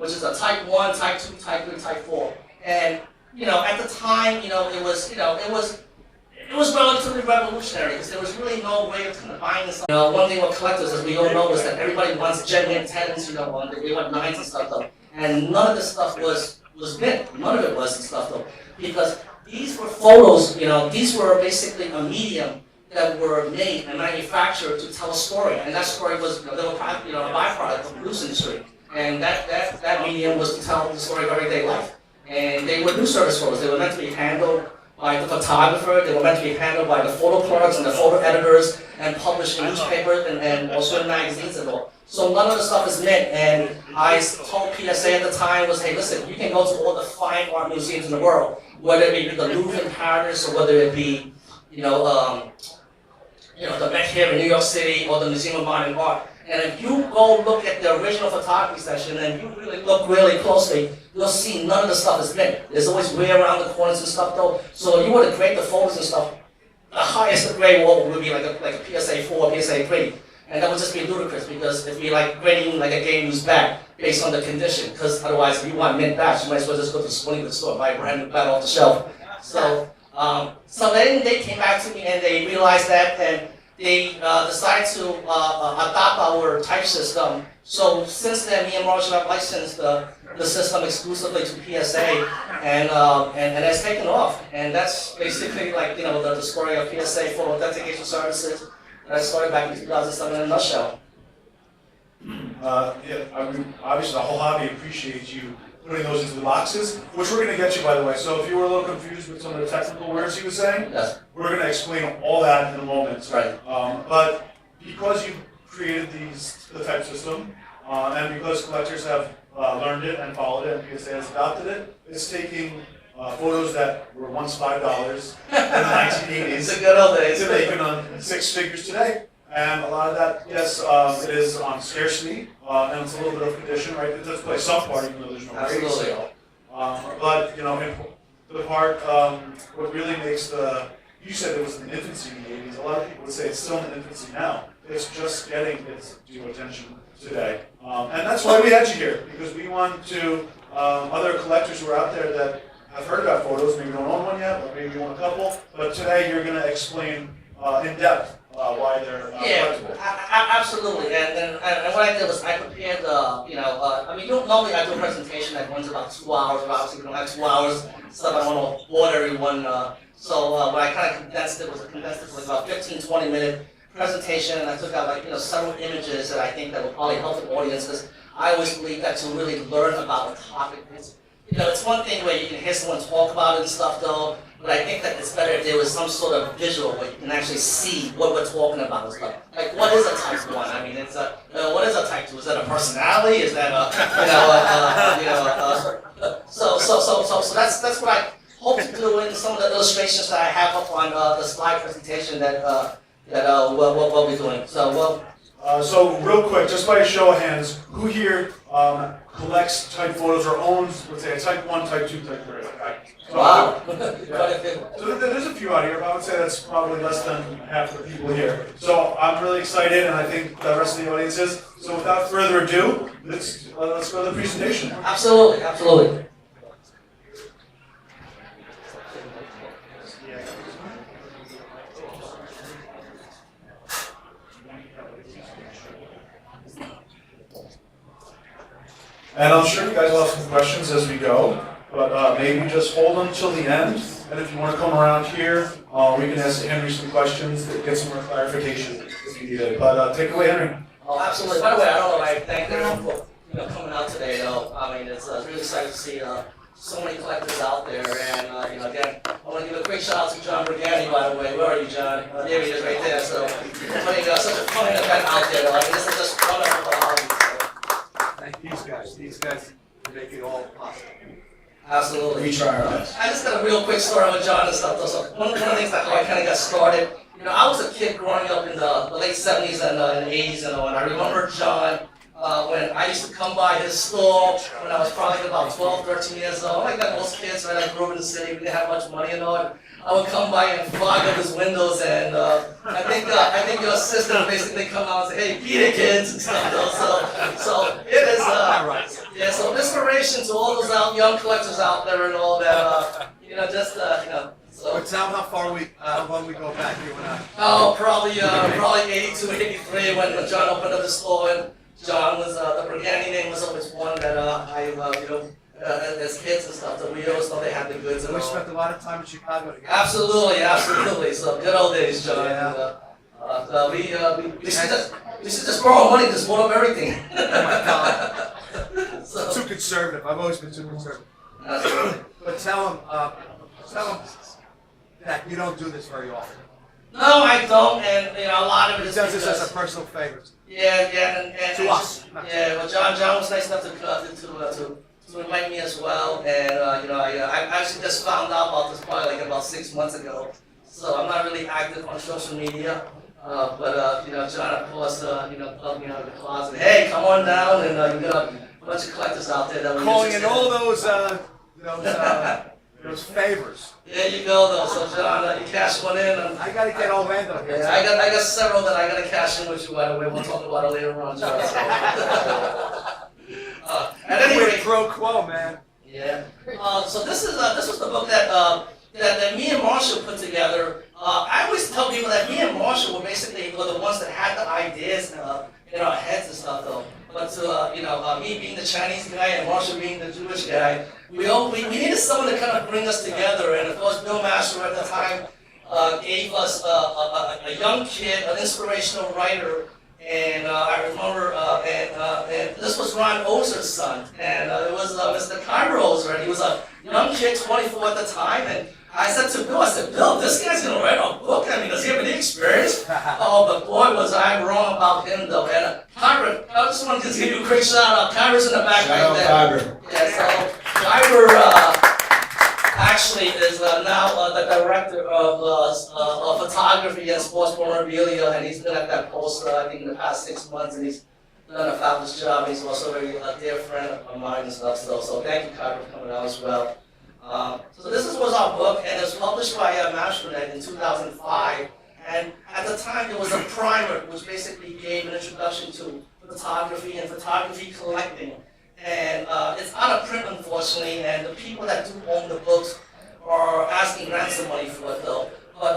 which is a type 1, type 2, type 3, type 4. And, at the time, it was relatively revolutionary because there was really no way of kind of buying this. One thing with collectors, as we all know, is that everybody wants genuine 10s, they want 9s and stuff though. And none of this stuff was mint. None of it was and stuff though. Because these were photos, these were basically a medium that were made and manufactured to tell a story. And that story was, they were a byproduct of the news industry. And that medium was to tell the story of everyday life. And they were news service photos. They were meant to be handled by the photographer, they were meant to be handled by the photo clerks and the photo editors and published in newspapers and also in magazines and all. So none of the stuff is mint, and I told PSA at the time was, hey listen, you can go to all the fine art museums in the world, whether it be the Louvre in Paris or whether it be, the Met here in New York City or the Museum of Modern Art. And if you go look at the original photography session and you really look really closely, you'll see none of the stuff is mint. There's always wear around the corners and stuff though. So you were to grade the photos and stuff, the highest grade would be like a PSA 4 or PSA 3. And that would just be ludicrous because it'd be like grading like a game used bat based on the condition. Because otherwise, if you want mint bats, you might as well just go to the sporting goods store and buy a brand new bat off the shelf. So, then they came back to me and they realized that, and they decided to adopt our type system. So since then, me and Marshall have licensed the system exclusively to PSA, and it's taken off. And that's basically like the story of PSA Photo Authentication Services that started back in 2007 in a nutshell. Obviously the whole hobby appreciates you putting those into the boxes, which we're going to get you, by the way. So if you were a little confused with some of the technical words he was saying, yes, we're going to explain all that in a moment. Right. But because you created the type system, and because collectors have learned it and followed it, and PSA has adopted it, it's taking photos that were once $5 in the 1980s. It's a good old days. To make it on 6 figures today. And a lot of that, yes, it is on scarcity, and it's a little bit of condition, right? It does play some part, even though there's no Absolutely. sale. But, the part, what really makes you said it was in infancy in the 80s. A lot of people would say it's still in infancy now. It's just getting its due attention today. And that's why we had you here, because we want to, other collectors who are out there that have heard about photos, maybe don't own one yet, or maybe you own a couple, but today you're going to explain in depth why they're collectible. Absolutely. And what I did was I prepared normally I do a presentation that runs about 2 hours, but obviously we don't have 2 hours, so I don't want to bore everyone. So what I kind of condensed it was about 15-20 minute presentation, and I took out several images that I think that will probably help the audience, because I always believe that to really learn about a topic, it's one thing where you can hear someone talk about it and stuff though, but I think that it's better if there was some sort of visual where you can actually see what we're talking about and stuff. Like, what is a type 1? I mean, what is a type 2? Is that a personality? Is that so that's what I hope to do in some of the illustrations that I have up on the slide presentation that we'll be doing. So real quick, just by a show of hands, who here collects type photos or owns, let's say, a type 1, type 2, type 3? Okay. Wow. So there's a few out here, but I would say that's probably less than half the people here. So I'm really excited, and I think the rest of the audience is. So without further ado, let's go to the presentation. Absolutely, absolutely. And I'm sure you guys will have some questions as we go, but maybe just hold them till the end. And if you want to come around here, we can ask Henry some questions to get some more clarification if you need it. But take it away, Henry. Oh, absolutely. By the way, I don't know, I thank everyone for coming out today, though. I mean, it's really exciting to see so many collectors out there. And, again, I want to give a quick shout out to John Brigandi, by the way. Where are you, John? There he is right there. So, putting such a fun event out there. I mean, this is just wonderful. These guys make it all possible. Absolutely. We try our best. I just got a real quick story with John and stuff, though. So one of the things that I kind of got started, I was a kid growing up in the late 70s and the 80s and all, and I remember John when I used to come by his store when I was probably about 12, 13 years old. Like that most kids, right? I grew up in the city, we didn't have much money and all. And I would come by and fog up his windows, and I think your assistant basically come out and say, "Hey, beat it, kids," and stuff. So it is. Yeah. So Mr. inspiration to all those young collectors out there and all that. So. But tell how far long we go back, you and I. Oh, probably 82, 83 when John opened up the store, and John was the Brigandi name was always one that as kids and stuff, that we always thought they had the goods and We all. spent a lot of time in Chicago together. Absolutely. So good old days, John. Yeah. And, we should just borrow money, just bought up everything. Oh my God. So, Too conservative. I've always been too conservative. absolutely. But tell him that you don't do this very often. No, I don't, and a lot of it He is does this because, as a personal favor. and To us. Yeah, well, John was nice enough to invite me as well, and I actually just found out about this probably like about 6 months ago. So I'm not really active on social media, but John of course plugged me out of the closet. Hey, come on down, and you got a bunch of collectors out there that were Calling in interested. all those favors. There you go, though. So John, you cash one in. And, I gotta get Orlando here. yeah, I got several that I gotta cash in with you right away. We'll talk about it later on, John. So, at any Quid rate, pro quo, man. yeah. So this was the book that me and Marshall put together. I always tell people that me and Marshall were the ones that had the ideas in our heads and stuff, though. But me being the Chinese guy and Marshall being the Jewish guy, we needed someone to kind of bring us together. And of course, Bill Masher at the time gave us a young kid, an inspirational writer. And I remember, and this was Ron Ozer's son, and it was Mr. Kyra Ozer, and he was a young kid, 24 at the time, and I said to Bill, this guy's gonna write a book. I mean, does he have any experience? Oh, but boy, was I wrong about him, though. And Kyra, I just wanted to give you a quick shout out. Kyra's in the back right there. Kyra. Yeah, so Kyra actually is now the director of photography and sports memorabilia, and he's been at that post, I think, in the past 6 months, and he's done a fabulous job. He's also a dear friend of mine and stuff, so thank you, Kyra, for coming out as well. So this was our book, and it was published by Mastronet in 2005. And at the time, there was a primer, which basically gave an introduction to photography and photography collecting. And it's out of print, unfortunately, and the people that do own the books are asking ransom money for it, though. But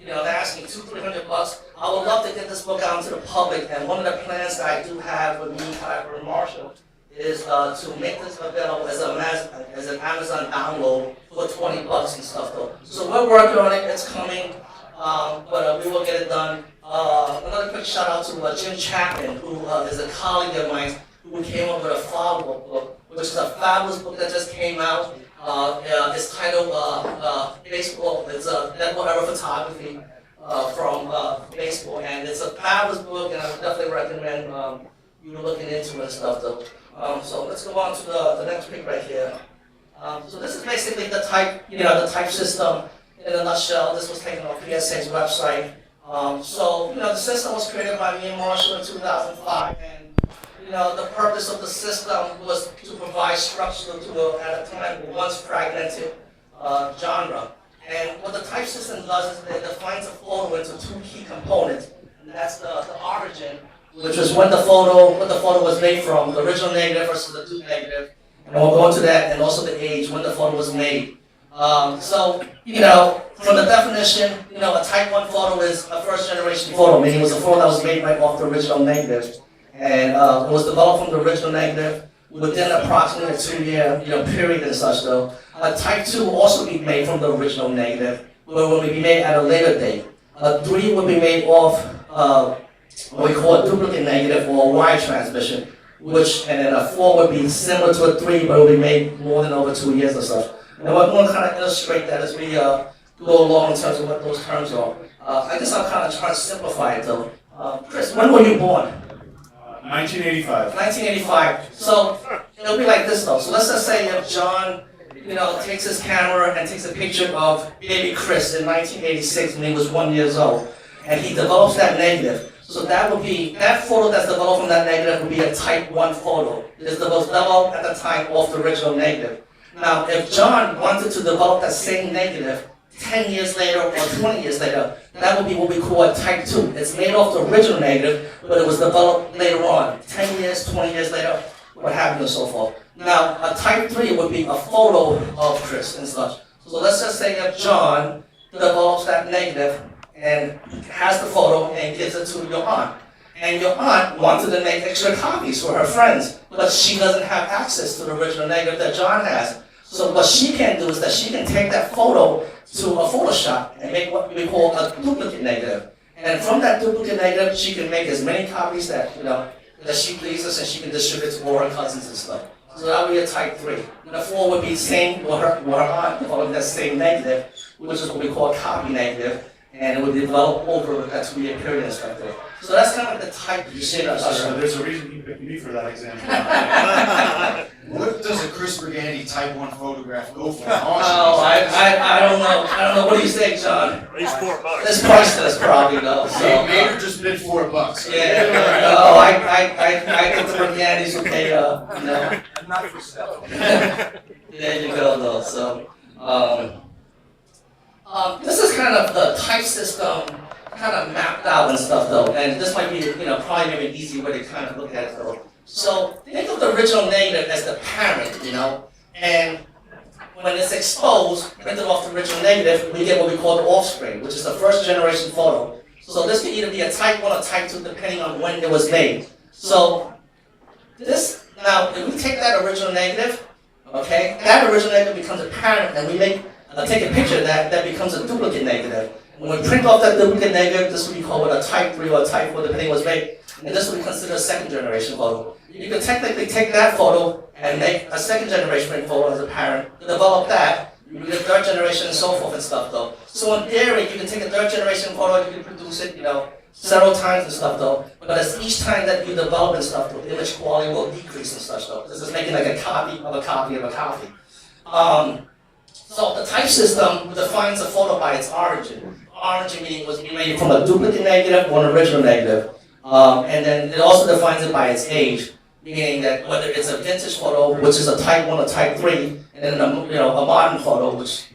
they're asking $200-300. I would love to get this book out to the public, and one of the plans that I do have with me, Kyra, and Marshall, is to make this available as an Amazon download for $20 and stuff, though. So we're working on it. It's coming, but we will get it done. Another quick shout out to Jim Chapman, who is a colleague of mine, who came up with a follow-up book, which is a fabulous book that just came out. It's titled Baseball. It's Deadwood Era Photography from baseball, and it's a fabulous book, and I would definitely recommend you looking into it and stuff, though. So let's go on to the next pic right here. So this is basically the type system in a nutshell. This was taken off PSA's website. The system was created by me and Marshall in 2005, and the purpose of the system was to provide structure to at a time once fragmented genre. And what the type system does is it defines a photo into two key components, and that's the origin, which is what the photo was made from, the original negative versus the dupe negative, and we'll go into that, and also the age when the photo was made. From the definition, a type 1 photo is a first generation photo, meaning it was a photo that was made right off the original negative, and it was developed from the original negative within approximately a 2-year period and such, though. Type 2 will also be made from the original negative, but will be made at a later date. 3 will be made off what we call a duplicate negative or a wire transmission, and then a 4 would be similar to a 3, but it will be made more than over 2 years or so. And we're going to kind of illustrate that as we go along in terms of what those terms are. I guess I'll kind of try to simplify it, though. Chris, when were you born? 1985. 1985. So it'll be like this, though. So let's just say if John, takes his camera and takes a picture of baby Chris in 1986 when he was 1 year old, and he develops that negative. So that photo that's developed from that negative would be a type 1 photo. It was developed at the time off the original negative. Now, if John wanted to develop that same negative 10 years later or 20 years later, that would be what we call a type 2. It's made off the original negative, but it was developed later on, 10 years, 20 years later. what have you and so forth. Now, a type 3 would be a photo of Chris and such. So let's just say if John develops that negative and has the photo and gives it to your aunt. And your aunt wanted to make extra copies for her friends, but she doesn't have access to the original negative that John has. So what she can do is that she can take that photo to a Photoshop and make what we call a duplicate negative. And from that duplicate negative, she can make as many copies that that she pleases, and she can distribute to all her cousins and stuff. So that would be a type 3. And the 4 would be the same with her aunt developing that same negative, which is what we call a copy negative, and it would develop over a 2-year period and stuff there. So that's kind of like the type you see. There's a reason you picked me for that example. What does a Chris Brigandi Type 1 photograph go for? Oh, I don't know. I don't know. What do you think, John? At least $4. It's priceless, probably though. So. Mater just bid $4. Yeah. No, I think the Brigandis would pay. Not for sale. There you go, though. So, this is kind of the type system, kind of mapped out and stuff, though. And this might be, probably maybe an easy way to kind of look at it, though. So, think of the original negative as the parent, and when it's exposed, printed off the original negative, we get what we call the offspring, which is the first generation photo. So, this could either be a type 1 or type 2, depending on when it was made. So, now, if we take that original negative, okay, that original negative becomes a parent, and we take a picture of that, that becomes a duplicate negative. When we print off that duplicate negative, this would be called a type 3 or a type 4, depending on what was made, and this would be considered a second generation photo. You can technically take that photo and make a second generation photo as a parent, develop that, you get third generation and so forth and stuff though. So in theory, you can take a third generation photo, you can produce it, several times and stuff though, but as each time that you develop and stuff though, the image quality will decrease and such though. This is making like a copy of a copy of a copy. So the type system defines a photo by its origin. Origin meaning was made from a duplicate negative or an original negative. And then it also defines it by its age, meaning that whether it's a vintage photo, which is a type 1 or type 3, and then a modern photo, which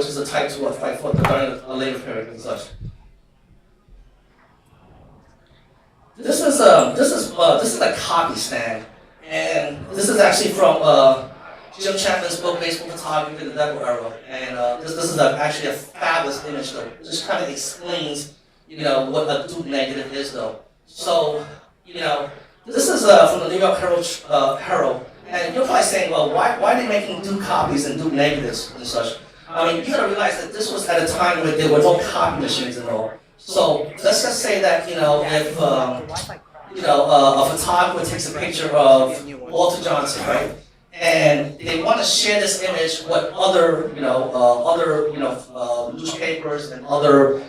is a type 2 or type 4 during a later period and such. This is a copy stand, and this is actually from Jim Chapman's book, Baseball Photography in the Devil Era, and this is actually a fabulous image though. It just kind of explains, what a dupe negative is though. So, this is from the New York Herald, and you're probably saying, well, why are they making dupe copies and dupe negatives and such? I mean, you gotta realize that this was at a time when there were no copy machines at all. So let's just say that if a photographer takes a picture of Walter Johnson, right, and they want to share this image with other newspapers and other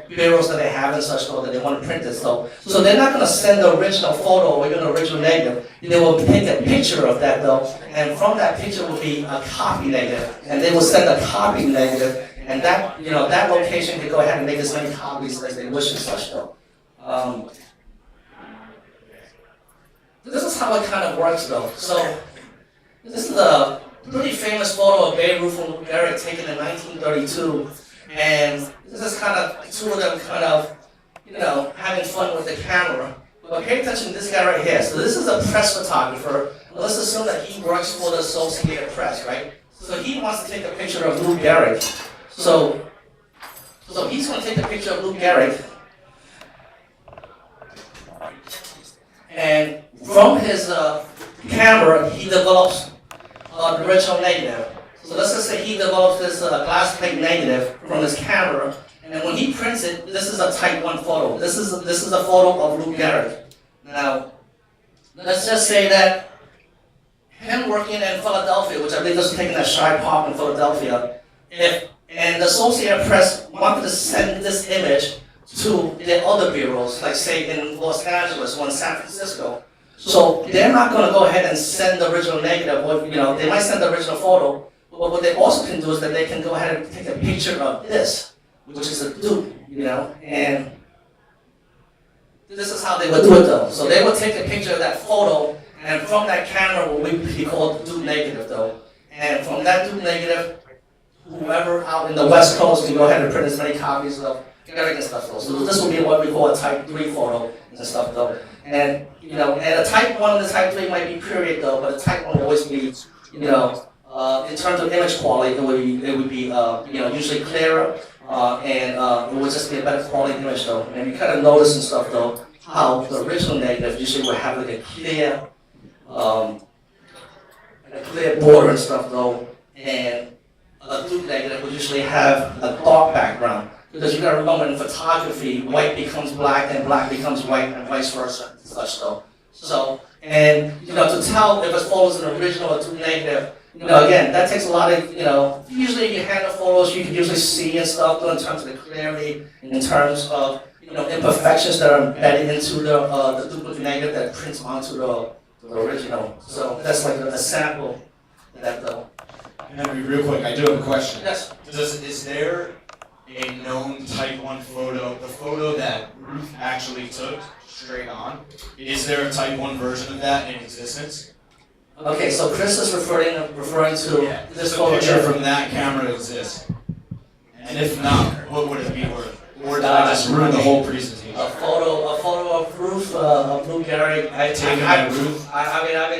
bureaus that they have and such, though, that they want to print it. So they're not going to send the original photo or even the original negative. They will take a picture of that though, and from that picture will be a copy negative, and they will send a copy negative. And that, that location can go ahead and make as many copies as they wish and such though. This is how it kind of works though. So, this is a pretty famous photo of Babe Ruth and Lou Gehrig taken in 1932. And this is kind of two of them kind of, having fun with the camera. But pay attention to this guy right here. So this is a press photographer. Let's assume that he works for the Associated Press, right? So he wants to take a picture of Lou Gehrig. So he's going to take a picture of Lou Gehrig, and from his camera, he develops the original negative. So let's just say he develops this glass plate negative from his camera, and then when he prints it, this is a type 1 photo. This is a photo of Lou Gehrig. Now, let's just say that him working in Philadelphia, which I believe was taken at Shibe Park in Philadelphia, and the Associated Press wanted to send this image to their other bureaus, like say in Los Angeles or in San Francisco. So they're not going to go ahead and send the original negative, or they might send the original photo, but what they also can do is that they can go ahead and take a picture of this, which is a dupe, and this is how they would do it though. So they would take a picture of that photo, and from that camera will be called dupe negative though. And from that dupe negative, whoever out in the West Coast can go ahead and print as many copies of Garrick and stuff though. So this will be what we call a type 3 photo and stuff though. And and a type 1 and a type 3 might be period though, but a type 1 will always be, in terms of image quality, it would be usually clearer, and it would just be a better quality image though. And you kind of notice and stuff though, how the original negative usually would have like a clear border and stuff though, and a blue negative would usually have a dark background. Because you gotta remember in photography, white becomes black and black becomes white and vice versa, and such though. So, and to tell if a photo is an original or too negative, again, that takes a lot of, usually you handle photos, you can usually see and stuff though, in terms of the clarity, in terms of, imperfections that are embedded into the duplicate negative that prints onto the original. So that's like a sample of that though. Henry, real quick, I do have a question. Yes. Is there a known type 1 photo, the photo that Ruth actually took straight on? Is there a type 1 version of that in existence? Okay, so Chris is referring to this Does a photo. picture from that camera exist? And if not, what would it be worth? Or did I just ruin the whole presentation? A photo of Ruth, of Blue Garrick. I've been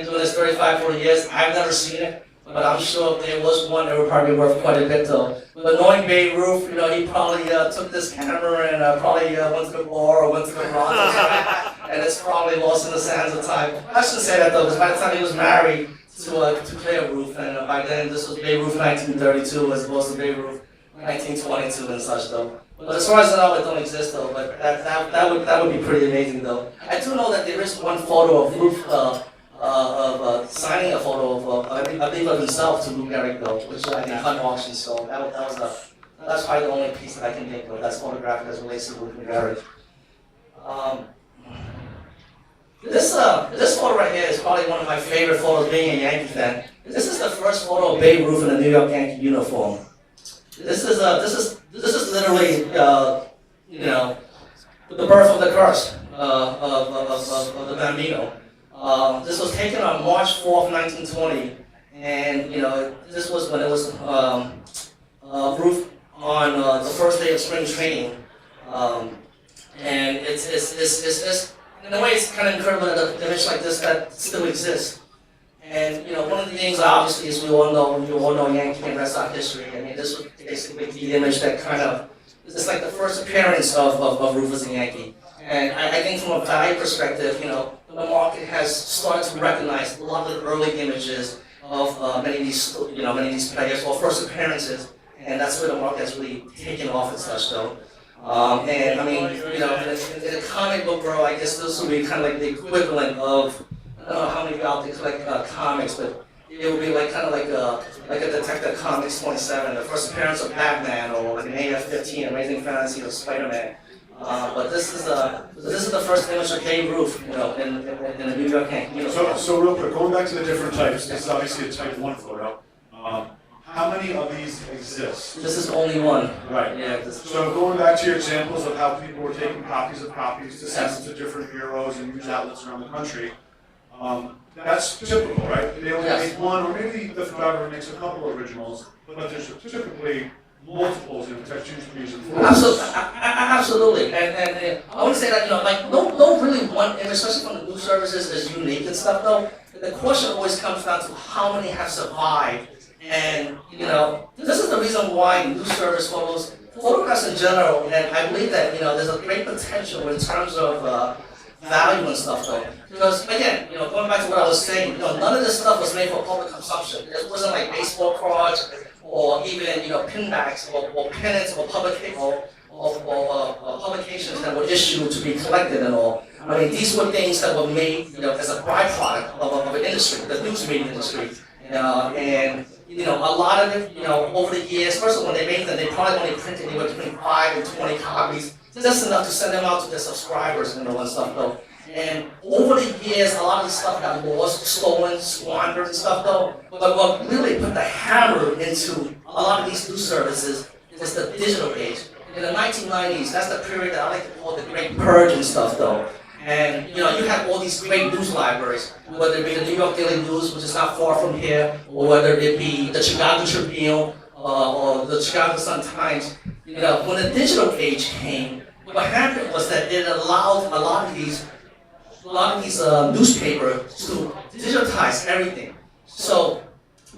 doing this 35, 40 years. I've never seen it, but I'm sure if there was one, it would probably be worth quite a bit though. But knowing Babe Ruth, he probably took this camera and probably went to the bar or went to the Bronx, and it's probably lost in the sands of time. I shouldn't say that though, because by the time he was married to Claire Ruth, and by then this was Babe Ruth 1932 as opposed to Babe Ruth 1922 and such though. But as far as I know, it don't exist though. But that would be pretty amazing though. I do know that there is one photo of Ruth signing a photo of I believe of himself to Lou Garrick though, which I think hung auction. So that's probably the only piece that I can think of that's photographic as relates to Lou Garrick. This photo right here is probably one of my favorite photos being a Yankee fan. This is the first photo of Babe Ruth in a New York Yankee uniform. This is literally the birth of the curse of the Bambino. This was taken on March 4th, 1920, and this was when it was Ruth on the first day of spring training, and it's in a way it's kind of incredible that an image like this that still exists. And one of the things obviously is we all know Yankee and Red Sox history. I mean, this was basically the image that kind of it's like the first appearance of Ruth as a Yankee. And I think from a value perspective, the market has started to recognize a lot of the early images of many of these players or first appearances, and that's where the market has really taken off and such though. And I mean, in the comic book world, I guess this would be kind of like the equivalent of. I don't know how many of you out there collect comics, but it would be like kind of like a Detective Comics 27, the first appearance of Batman, or like an AF-15, Amazing Fantasy of Spider-Man. But this is the first image of Babe Ruth, in the New York Yankee. So real quick, going back to the different types, this is obviously a type 1 photo. How many of these exist? This is only one. Right. Yeah. So going back to your examples of how people were taking copies of copies to send them to different bureaus and news outlets around the country, that's typical, right? They only make one, or maybe the photographer makes a couple originals, but there's typically multiples in textures, trees, and photos. Absolutely. And I would say that, no really one image, especially from the news services, is unique and stuff though. The question always comes down to how many have survived. And, this is the reason why news service photographs in general, and I believe that, there's a great potential in terms of value and stuff though. Because again, going back to what I was saying, none of this stuff was made for public consumption. It wasn't like baseball cards or even pinbacks or pennants or publications that were issued to be collected and all. I mean, these were things that were made as a byproduct of an industry, the news media industry. And a lot of it, over the years, first of all, when they made them, they probably only printed anywhere between 5 and 20 copies. Just enough to send them out to their subscribers and stuff though. And over the years, a lot of the stuff got lost, stolen, squandered and stuff though. But what really put the hammer into a lot of these news services is the digital age. In the 1990s, that's the period that I like to call the Great Purge and stuff though. And you have all these great news libraries, whether it be the New York Daily News, which is not far from here, or whether it be the Chicago Tribune or the Chicago Sun-Times. when the digital age came, what happened was that it allowed a lot of these newspapers to digitize everything. So,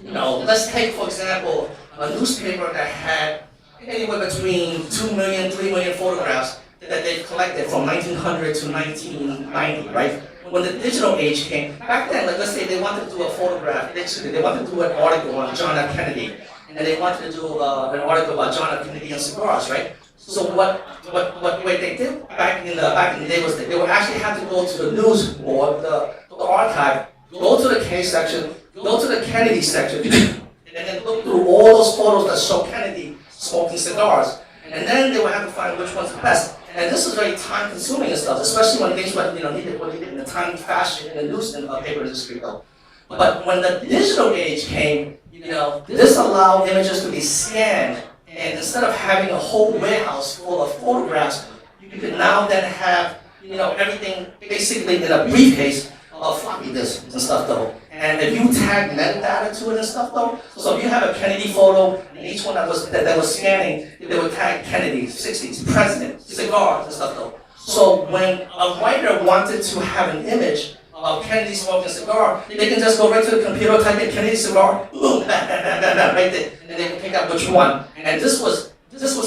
let's take, for example, a newspaper that had anywhere between 2 million, 3 million photographs that they've collected from 1900 to 1990, right? When the digital age came, back then, like, let's say they wanted to do a photograph, they wanted to do an article on John F. Kennedy, and they wanted to do an article about John F. Kennedy and cigars, right? So what they did back in the day was that they would actually have to go to the news board, the archive, go to the K section, go to the Kennedy section, and then look through all those photos that show Kennedy smoking cigars. And then they would have to find which one's the best. And this is very time consuming and stuff, especially when things were needed in the time fashion in the news and paper industry though. But when the digital age came, this allowed images to be scanned, and instead of having a whole warehouse full of photographs, you could now then have everything basically in a briefcase of floppy disks and stuff though. And if you tag metadata to it and stuff though, so if you have a Kennedy photo, and each one that was scanning, they would tag Kennedy, 60s, president, cigars and stuff though. So when a writer wanted to have an image of Kennedy smoking a cigar, they can just go right to the computer, type in Kennedy cigar, boom, bam, bam, bam, bam, bam, right there, and they can pick out which one. And this was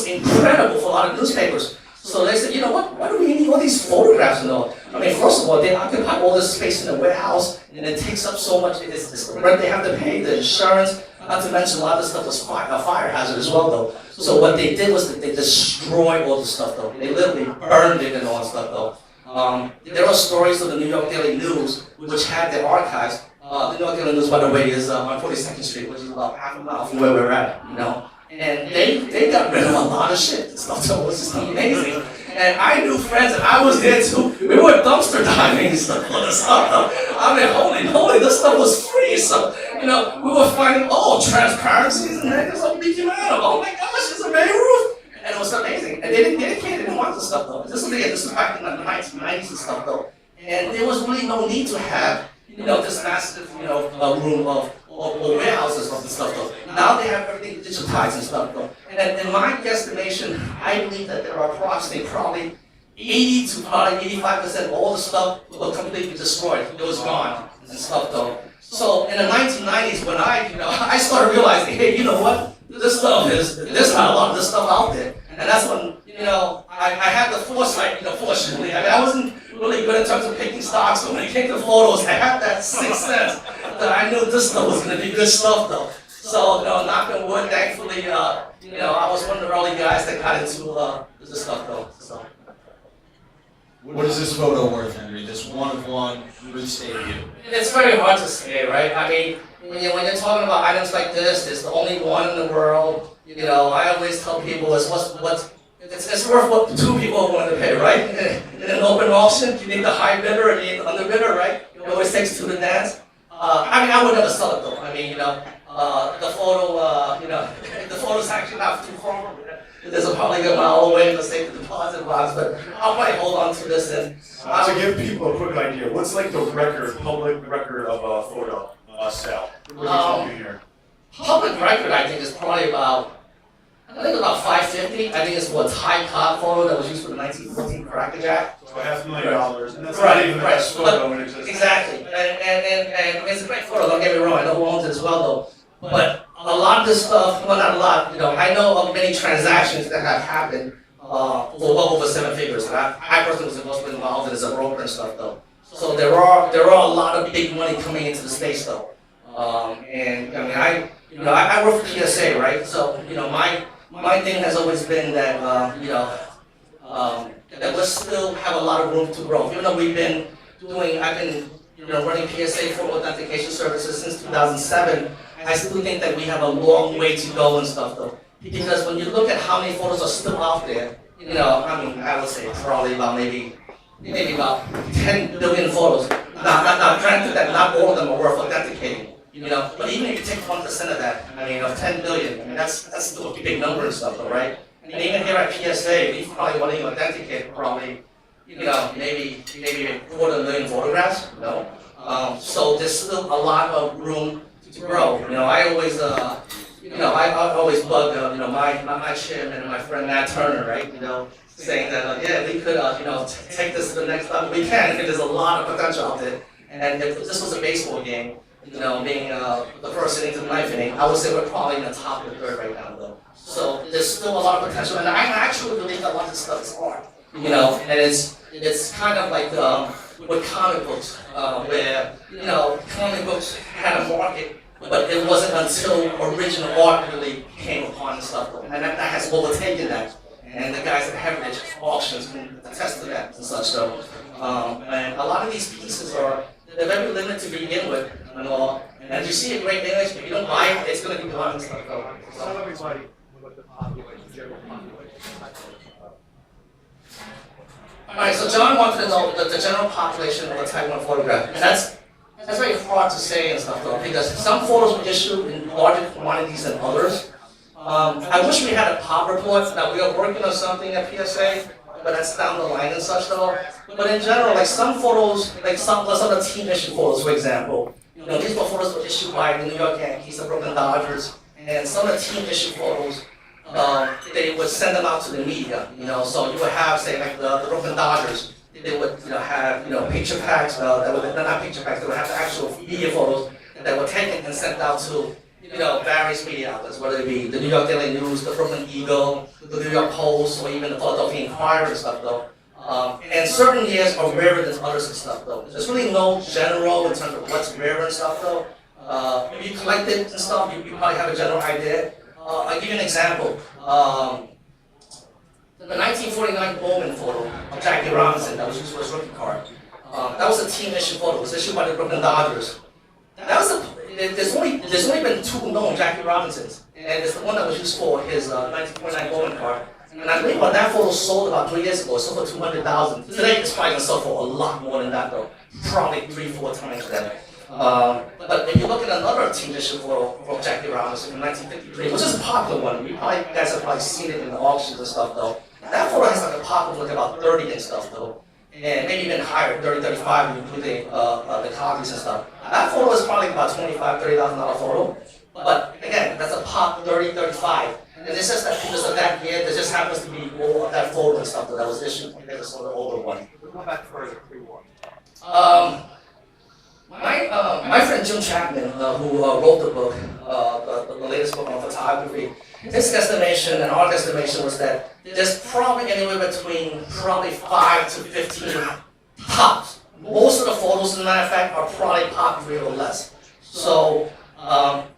incredible for a lot of newspapers. So they said, why do we need all these photographs and all? I mean, first of all, they occupy all this space in the warehouse, and it takes up so much. It's the rent they have to pay, the insurance, not to mention a lot of this stuff was a fire hazard as well, though. So what they did was that they destroyed all the stuff, though. They literally burned it and all that stuff, though. There are stories of the New York Daily News, which had their archives. The New York Daily News, by the way, is on 42nd Street, which is about half a mile from where we're at, And they got rid of a lot of shit and stuff, so it was just amazing. And I knew friends, and I was there too. We were dumpster diving and stuff on the stuff. I mean, holy, this stuff was free. So, we were finding, transparencies and that. It's like Mickey Mantle. Oh my gosh, it's a Babe Ruth. And it was amazing. And they didn't want this stuff though. This was back in the 1990s and stuff though. And there was really no need to have, this massive, room of warehouses and stuff though. Now they have everything digitized and stuff though. And in my guesstimation, I believe that there are approximately probably 80 to probably 85% of all the stuff was completely destroyed. It was gone and stuff though. So in the 1990s, when I started realizing, hey, you know what? There's not a lot of this stuff out there. And that's when, I had the foresight, fortunately. I mean, I wasn't really good in terms of picking stocks, but when it came to photos, I had that sixth sense that I knew this stuff was going to be good stuff, though. So, knock on wood, thankfully, I was one of the early guys that got into this stuff, though. So. What is this photo worth, Henry? This one-of-one Ruth Stadium. It's very hard to say, right? I mean, when you're talking about items like this, it's the only one in the world. I always tell people it's worth what two people are willing to pay, right? In an open auction, you need the high bidder and you need the underbidder, right? It always takes two to dance. I would never sell it though. I mean, the photo, the photo's actually not too far. There's a probably good mile away in the safe deposit box, but I'll probably hold on to this and. To give people a quick idea, what's like the public record of a photo sale? What are we talking here? Public record, I think, is probably about 550. I think it's a Thai cop photo that was used for the 1914 Cracker Jack. So $500,000, and that's not even the best photo in existence. Exactly, and it's a great photo. Don't get me wrong. I know who owns it as well, though. But a lot of this stuff, well, not a lot. I know of many transactions that have happened for well over 7 figures. And I personally was mostly involved as a broker and stuff, though. So there are a lot of big money coming into the space, though. And I mean, I work for PSA, right? So my thing has always been that that we still have a lot of room to grow. Even though I've been running PSA for authentication services since 2007. I still think that we have a long way to go and stuff though. Because when you look at how many photos are still out there, I would say probably about maybe about 10 billion photos. Now granted that not all of them are worth authenticating. But even if you take 1% of that, of 10 billion, that's still a big number and stuff though, right? And even here at PSA, we probably want to authenticate probably, maybe 250,000 photographs, So there's still a lot of room to grow. I always, I always bug, my chairman and my friend Matt Turner, right? Saying that, yeah, we could, take this to the next level. We can, because there's a lot of potential out there. And if this was a baseball game, being the first inning to the ninth inning, I would say we're probably in the top of the third right now, though. So there's still a lot of potential, and I actually believe that a lot of this stuff is art. And it's kind of like with comic books, where comic books had a market, but it wasn't until original art really came upon and stuff, though. And that has overtaken that. And the guys at Heritage Auctions can attest to that and such, though. And a lot of these pieces they're very limited to begin with and all. And as you see a great image, if you don't buy it, it's going to be gone and stuff, though. Tell everybody what the population, general population. Alright, so John wanted to know the general population of a Type 1 photograph. And that's very hard to say and stuff, though, because some photos were issued in larger quantities than others. I wish we had a pop report that we are working on something at PSA, but that's down the line and such, though. But in general, like some photos, like some of the team issue photos, for example, these were photos were issued by the New York Yankees, the Brooklyn Dodgers, and some of the team issue photos, they would send them out to the media, so you would have, say, like the Brooklyn Dodgers, they would, have, picture packs, that would, not picture packs, they would have the actual media photos that were taken and sent out to, various media outlets, whether it be the New York Daily News, the Brooklyn Eagle, the New York Post, or even the Philadelphia Inquirer and stuff, though. And certain years are rarer than others and stuff, though. There's really no general in terms of what's rare and stuff, though. If you collect it and stuff, you probably have a general idea. I'll give you an example. The 1949 Bowman photo of Jackie Robinson that was used for his rookie card. That was a team issue photo. It was issued by the Brooklyn Dodgers. There's only been two known Jackie Robinsons, and it's the one that was used for his 1949 Bowman card. And I believe when that photo sold about 3 years ago, it sold for $200,000. Today it's probably gonna sell for a lot more than that, though. Probably 3-4 times that. But if you look at another team issue photo from Jackie Robinson from 1953, which is a popular one, you guys have probably seen it in the auctions and stuff, though. That photo has like a pop of like about 30 and stuff, though. And maybe even higher, 30, 35, including the copies and stuff. That photo is probably about $25,000, $30,000 photo. But again, that's a pop 30, 35. And it's just that because of that year, there just happens to be more of that photo and stuff that was issued compared to some of the older one. We'll go back further, pre-war. My friend Jim Chapman, who wrote the book, the latest book on photography, his estimation and our estimation was that there's probably anywhere between probably 5 to 15 pops. Most of the photos, as a matter of fact, are probably pop 3 or less. So,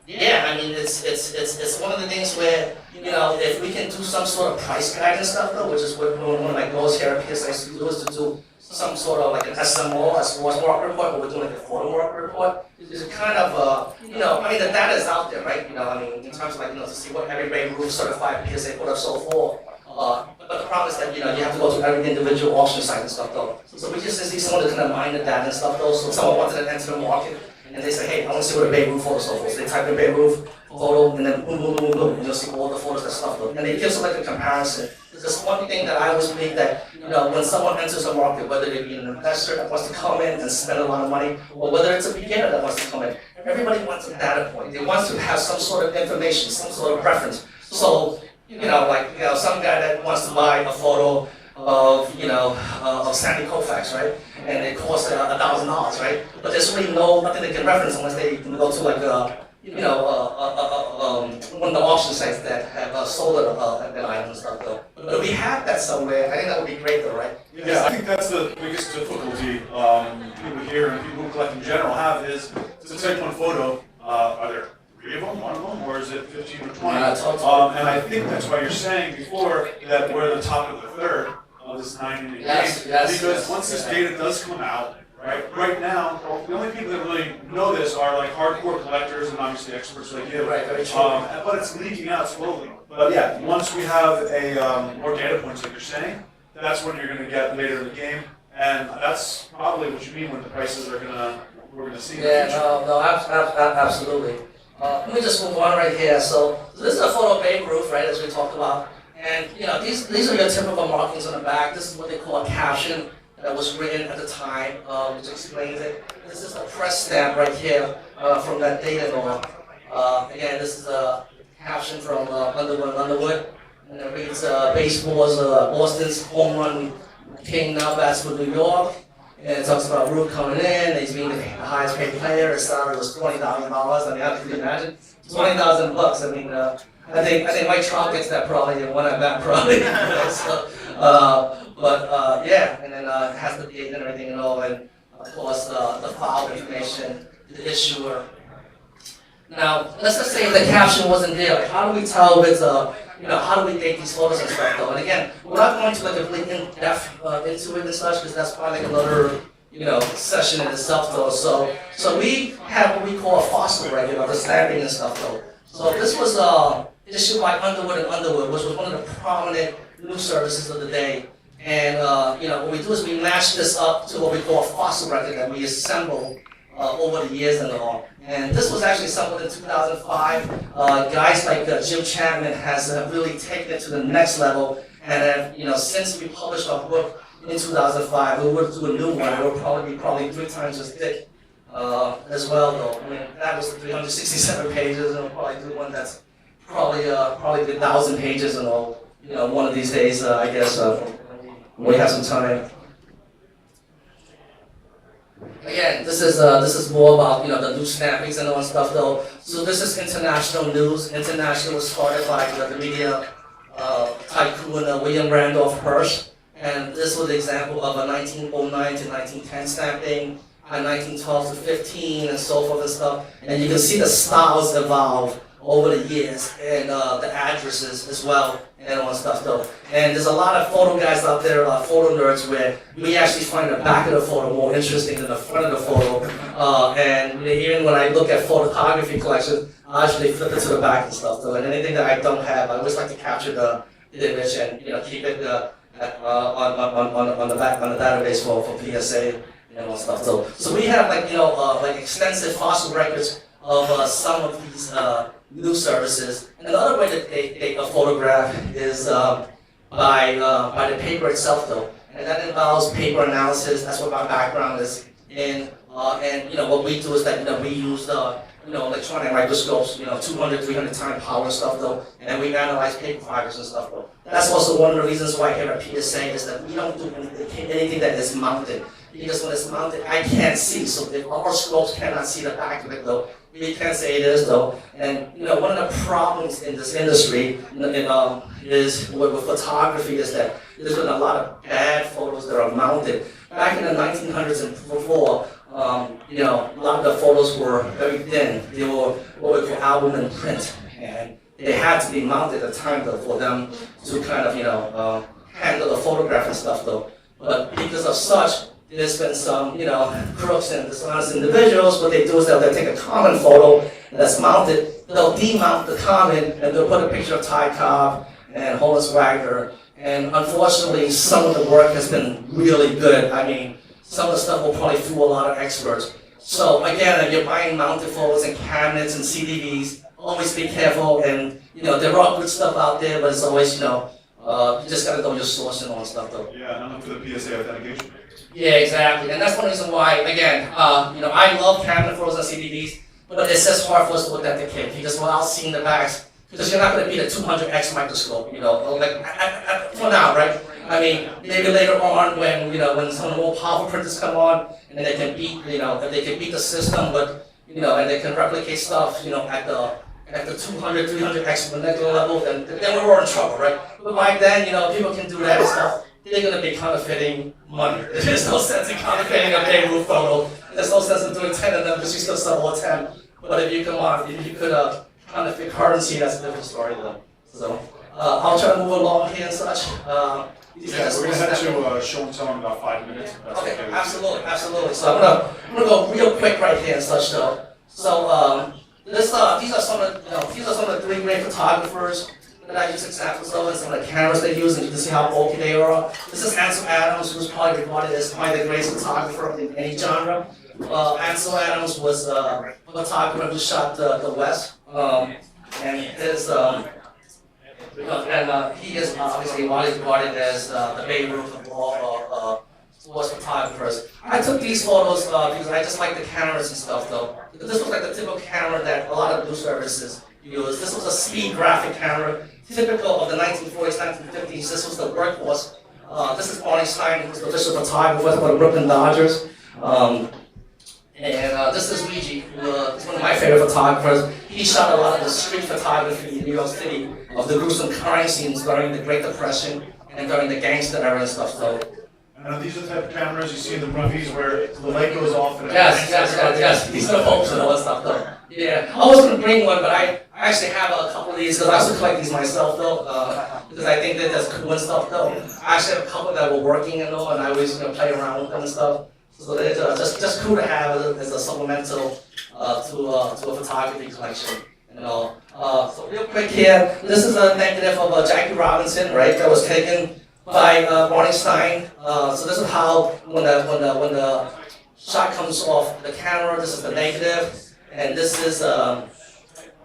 yeah, I mean, it's one of the things where, if we can do some sort of price guide and stuff, though, which is what one of my goals here at PSA Studio is to do some sort of like an SMO, a sports market report, but we're doing like a photo market report. It's kind of, I mean, the data is out there, right? In terms of like, to see what every Babe Ruth certified PSA put up so forth. But the problem is that, you have to go to every individual auction site and stuff, though. So we just need someone to kind of mine the data and stuff, though. So if someone wanted to enter the market, and they say, hey, I want to see what a Babe Ruth photo is so forth. So they type in Babe Ruth photo, and then boom, boom, boom, boom, and you'll see all the photos and stuff, though. And it gives them like a comparison. There's one thing that I always believe that, when someone enters a market, whether they be an investor that wants to come in and spend a lot of money, or whether it's a beginner that wants to come in, everybody wants a data point. They want to have some sort of information, some sort of reference. So, some guy that wants to buy a photo of, of Sandy Koufax, right? And it costs $1,000, right? But there's really nothing they can reference unless they can go to like one of the auction sites that have sold an item and stuff, though. But if we have that somewhere, I think that would be great, though, right? Yeah, I think that's the biggest difficulty people here and people who collect in general have is to take one photo. Are there 3 of them, 1 of them, or is it 15 or 20? And I think that's why you're saying before that we're the top of the third of this 9-inning game. Because once this data does come out, right now, the only people that really know this are like hardcore collectors and obviously experts like you. Right, very true. But it's leaking out slowly. But yeah, once we have more data points, like you're saying, that's when you're going to get later in the game, and that's probably what you mean when the prices are we're going to see. Yeah, no, absolutely. Let me just move on right here. So this is a photo of Babe Ruth, right, as we talked about. And these are your typical markings on the back. This is what they call a caption that was written at the time, which explains it. This is a press stamp right here from that date and all. Again, this is caption from Underwood and Underwood. And it reads, baseball's Boston's home run king now bats for New York. And it talks about Root coming in, and he's being the highest paid player. His salary was $20,000. I mean, how could you imagine? $20,000. I mean, I think Mike Trout gets that probably in one at bat probably. So, yeah, and then it has the date and everything and all, and of course the file information, the issuer. Now, let's just say the caption wasn't there. Like, how do we tell if it's how do we date these photos and stuff though? And again, we're not going to like a really in depth into it and such because that's probably like another session in itself though. So we have what we call a fossil record of the stamping and stuff though. So this was issued by Underwood and Underwood, which was one of the prominent news services of the day. And what we do is we match this up to what we call a fossil record that we assemble over the years and all. And this was actually something in 2005. Guys like Jim Chapman has really taken it to the next level. And since we published our book in 2005, we would do a new one. It would probably be 3 times as thick as well, though. I mean, that was 367 pages, and we'll probably do one that's probably 1,000 pages and all. One of these days, I guess, when we have some time. Again, this is more about the news snappings and all that stuff though. So this is international news. International was started by the media tycoon William Randolph Hearst, and this was an example of a 1909 to 1910 stamping, a 1912 to 15, and so forth and stuff. And you can see the styles evolve over the years, and the addresses as well, and all that stuff though. And there's a lot of photo guys out there, photo nerds, where we actually find the back of the photo more interesting than the front of the photo. And even when I look at photography collections, I actually flip it to the back and stuff though. And anything that I don't have, I always like to capture the image and keep it on the back on the database for PSA and all stuff though. So we have like extensive fossil records of some of these news services. And another way that they take a photograph is by the paper itself though. And that involves paper analysis. That's what my background is in. And what we do is that we use electronic microscopes, 200, 300 times power stuff though, and we analyze paper fibers and stuff though. That's also one of the reasons why here at PSA is that we don't do anything that is mounted. Because when it's mounted, I can't see. So if our scopes cannot see the back of it though, we can't say it is though. And one of the problems in this industry is with photography is that there's been a lot of bad photos that are mounted. Back in the 1900s and before, a lot of the photos were very thin. They were what we call album and print, and they had to be mounted at the time though for them to kind of handle the photograph and stuff though. But because of such, there's been some, crooks and dishonest individuals. What they do is they'll take a common photo that's mounted, they'll demount the common, and they'll put a picture of Ty Cobb and Hollis Wagner. And unfortunately, some of the work has been really good. I mean, some of the stuff will probably fool a lot of experts. So again, if you're buying mounted photos and cabinets and CDVs, always be careful. And there are good stuff out there, but it's always, you just gotta know your source and all that stuff though. Yeah, and I'm for the PSA authentication. Yeah, exactly. And that's one reason why, again, I love cabinet photos and CDVs, but it's just hard for us to authenticate because without seeing the backs, because you're not going to beat a 200x microscope, for now, right? I mean, maybe later on when, when some of the more powerful printers come on and they can beat, if they can beat the system, but, and they can replicate stuff, at the 200, 300x molecular level, then we're in trouble, right? But back then, people can do that and stuff. They're going to be counterfeiting money. There's no sense in counterfeiting a Beirut photo. There's no sense in doing 10 of them because you still sell all 10. But if you could counterfeit currency, that's a different story though. So I'll try to move along here and such. We're going to head to show and tell in about 5 minutes. Okay, absolutely. So I'm gonna go real quick right here and such though. So these are some of the 3 great photographers that I use examples of, and some of the cameras they use, and you can see how bulky they are. This is Ansel Adams, who's probably regarded as probably the greatest photographer in any genre. Ansel Adams was a photographer who shot the West, and he is obviously widely regarded as the Babe Ruth of was photographers. I took these photos because I just like the cameras and stuff though. This was like the typical camera that a lot of news services use. This was a speed graphic camera, typical of the 1940s, 1950s. This was the workhorse. This is Barney Stein, who was the official photographer for the Brooklyn Dodgers. This is Luigi, who is one of my favorite photographers. He shot a lot of the street photography in New York City of the gruesome crime scenes during the Great Depression and during the gangster era and stuff. So, these are the type of cameras you see in the movies where the light goes off and yes. These are the folks and all that stuff though. Yeah, I was gonna bring one, but I actually have a couple of these because I also collect these myself though. Because I think that that's cool and stuff though. I actually have a couple that were working and all, and I always play around with them and stuff. So they're just cool to have as a supplemental to a photography collection and all. So real quick here, this is a negative of Jackie Robinson, right? That was taken by Barney Stein. So this is how when the shot comes off the camera, this is the negative, and this is a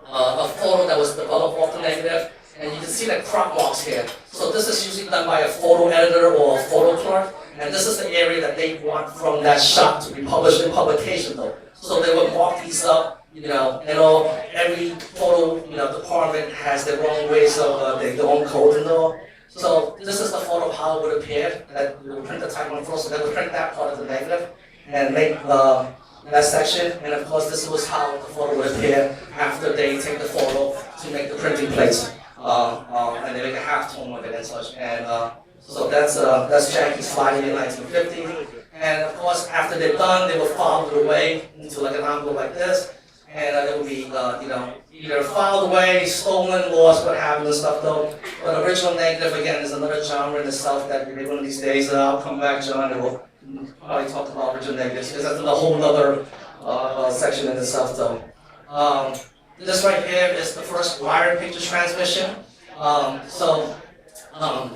photo that was developed off the negative, and you can see the crop marks here. So this is usually done by a photo editor or a photo clerk, and this is the area that they want from that shot to be published in publication though. So they would mark these up, and every photo, department has their own ways of their own code and all. So this is the photo of how it would appear. That we would print the type 1 photo, so they would print that part of the negative and make that section. And of course, this was how the photo would appear after they take the photo to make the printing plates. And they make a halftone with it and such. And so that's Jackie sliding in 1950. And of course, after they're done, they will file it away into like an envelope like this. And it will be, either filed away, stolen, lost, what have you and stuff though. But original negative, again, is another genre in itself that maybe one of these days I'll come back, John, and we'll probably talk about original negatives, because that's a whole other section in itself though. This right here is the first wire picture transmission.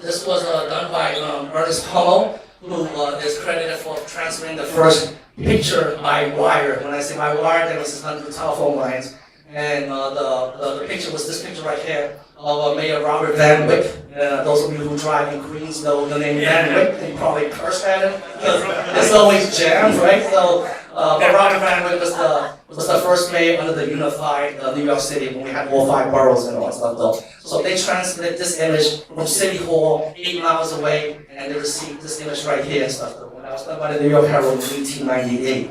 This was done by Ernest Hummel, who is credited for transmitting the first picture by wire. When I say by wire, that was done through telephone lines. And the picture was this picture right here of Mayor Robert Van Wyck. Those of you who drive in Queens know the name Van Wyck. They probably cursed at him because it's always jams, right? So, but Robert Van Wyck was the first mayor under the unified New York City when we had all 5 boroughs and all that stuff though. So they transmitted this image from City Hall 8 miles away, and they received this image right here and stuff though. That was done by the New York Herald in 1898.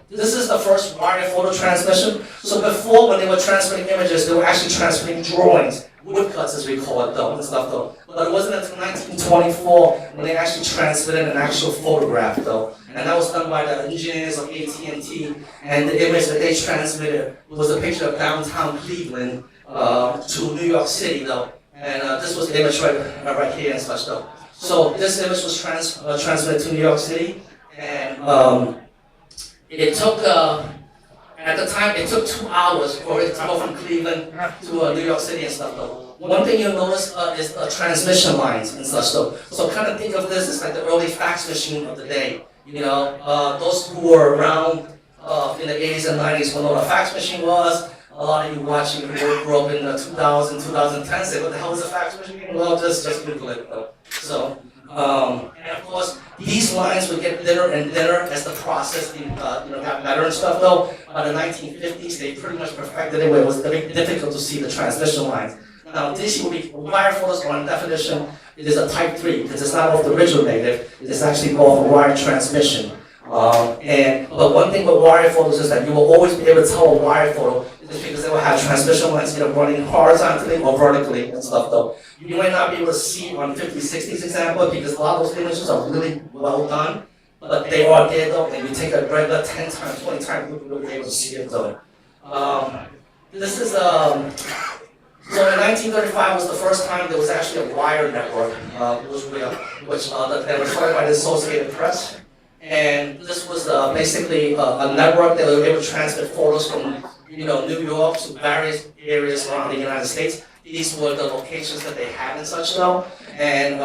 This is the first wire photo transmission. So before, when they were transmitting images, they were actually transmitting drawings, woodcuts as we call it though, and stuff though. But it wasn't until 1924 when they actually transmitted an actual photograph though. And that was done by the engineers of AT&T, and the image that they transmitted was a picture of downtown Cleveland to New York City though. And this was the image right here and such though. So this image was transmitted to New York City, and it took, at the time, it took 2 hours for it to go from Cleveland to New York City and stuff though. One thing you'll notice is transmission lines and such though. So kind of think of this as like the early fax machine of the day. Those who were around in the 80s and 90s will know what a fax machine was. A lot of you watching who grew up in the 2010 say, what the hell is a fax machine? Well, just Google it though. So, and of course, these lines would get thinner and thinner as the process got better and stuff though. By the 1950s, they pretty much perfected it where it was difficult to see the transmission lines. Now, this will be wire photos on definition. It is a type 3 because it's not off the original negative. It is actually off a wire transmission. But one thing with wire photos is that you will always be able to tell a wire photo is because they will have transmission lines either running horizontally or vertically and stuff though. You might not be able to see on 50/60s example because a lot of those images are really well done, but they are there though, and you take a regular 10 times, 20 times, you'll be able to see it though. This is so in 1935 was the first time there was actually a wire network, that was started by the Associated Press. And this was basically a network that was able to transmit photos from New York to various areas around the United States. These were the locations that they had and such though. And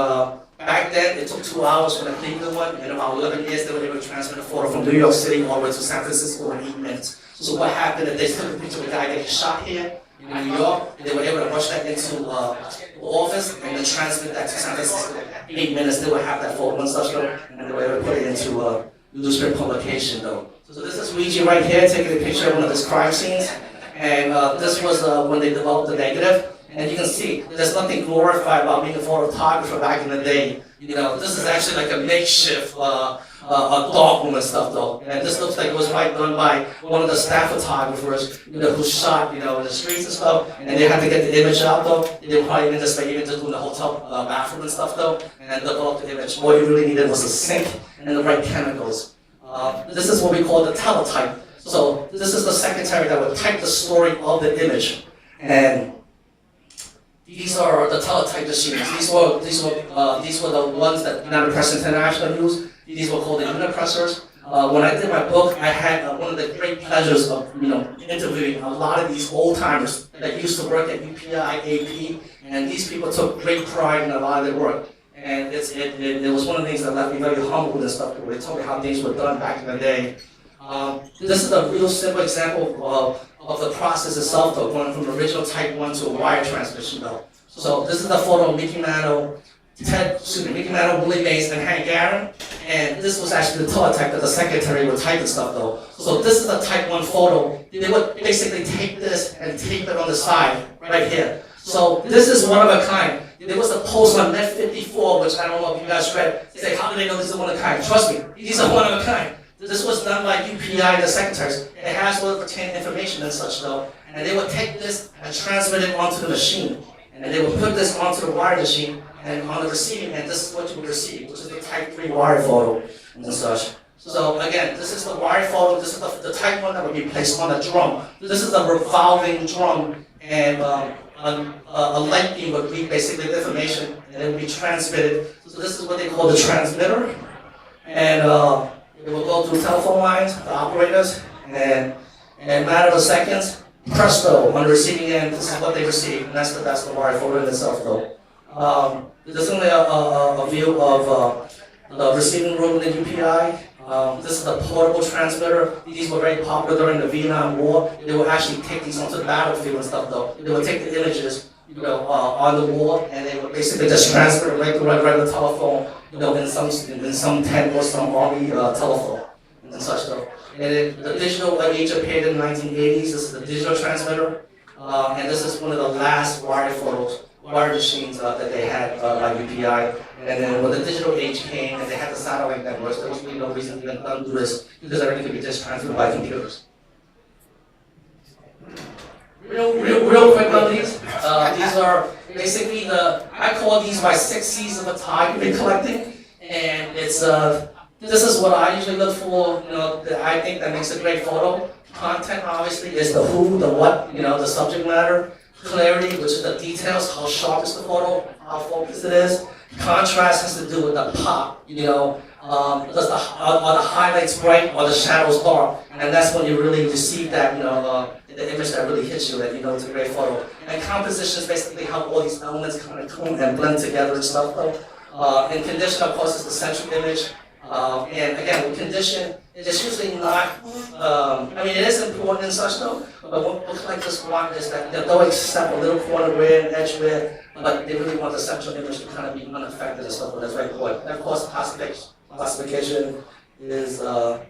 back then it took 2 hours for the Cleveland one, and about 11 years they were able to transmit a photo from New York City all the way to San Francisco in 8 minutes. So what happened is they took a picture of a guy getting shot here, in New York. They were able to rush that into the office and then transmit that to San Francisco. 8 minutes, they would have that photo and such, though, and they were able to put it into newsprint publication, though. So this is Luigi right here taking a picture of one of his crime scenes, and this was when they developed the negative. And you can see, there's nothing glorified about being a photographer back in the day. This is actually like a makeshift darkroom and stuff, though. And this looks like it was done by one of the staff photographers, who shot, in the streets and stuff. And they had to get the image out, though. They were probably even just doing the hotel bathroom and stuff, though. And develop the image. What you really needed was a sink and the right chemicals. This is what we call the teletype. So this is the secretary that would type the story of the image. And these are the teletype machines. These were the ones that United Press International used. These were called the unipressors. When I did my book, I had one of the great pleasures of interviewing a lot of these old timers that used to work at UPI, AP, and these people took great pride in a lot of their work. And it was one of the things that left me very humbled and stuff. They told me how things were done back in the day. This is a real simple example of the process itself, though, going from original type 1 to a wire transmission, though. So this is a photo of Mickey Mantle, Willie Mays, and Hank Aaron. And this was actually the teletype that the secretary would type and stuff, though. So this is a type 1 photo. They would basically take this and tape it on the side, right here. So this is one of a kind. There was a post on Net 54, which I don't know if you guys read. They say, how do they know this is one of a kind? Trust me, these are one of a kind. This was done by UPI, the secretaries. It has all the pertaining information and such, though. And they would take this and transmit it onto the machine. And then they would put this onto the wire machine, and on the receiving end, this is what you would receive, which is the type 3 wire photo and such. So again, this is the wire photo. This is the type 1 that would be placed on a drum. This is a revolving drum, and a light beam would read basically the information, and it would be transmitted. So this is what they call the transmitter. And it will go through telephone lines, the operators, and in a matter of seconds, presto, on the receiving end, this is what they receive, and that's the wire photo in itself, though. This is only a view of the receiving room in the UPI. This is a portable transmitter. These were very popular during the Vietnam War. They would actually take these onto the battlefield and stuff, though. They would take the images, on the wall, and they would basically just transfer it right to the telephone, in some tent or some army telephone and such, though. And the digital age appeared in the 1980s. This is the digital transmitter, and this is one of the last wire machines that they had by UPI. And then when the digital age came and they had the satellite networks, there was really no reason to even undo this because everything could be just transferred by computers. Real quick on these. These are basically I call these my 6 C's of photography collecting, and it's this is what I usually look for. That I think that makes a great photo. Content obviously is the who, the what, the subject matter. Clarity, which is the details, how sharp is the photo, how focused it is. Contrast has to do with the pop. Are the highlights bright or the shadows dark? And that's when you really receive that, the image that really hits you, that it's a great photo. And composition is basically how all these elements kind of come and blend together and stuff, though. And condition, of course, is the central image. And again, with condition, it's usually not, it is important and such, though, but what collectors want is that they'll accept a little corner wear and edge wear, but they really want the central image to kind of be unaffected and stuff, but that's very important. And of course, classification is the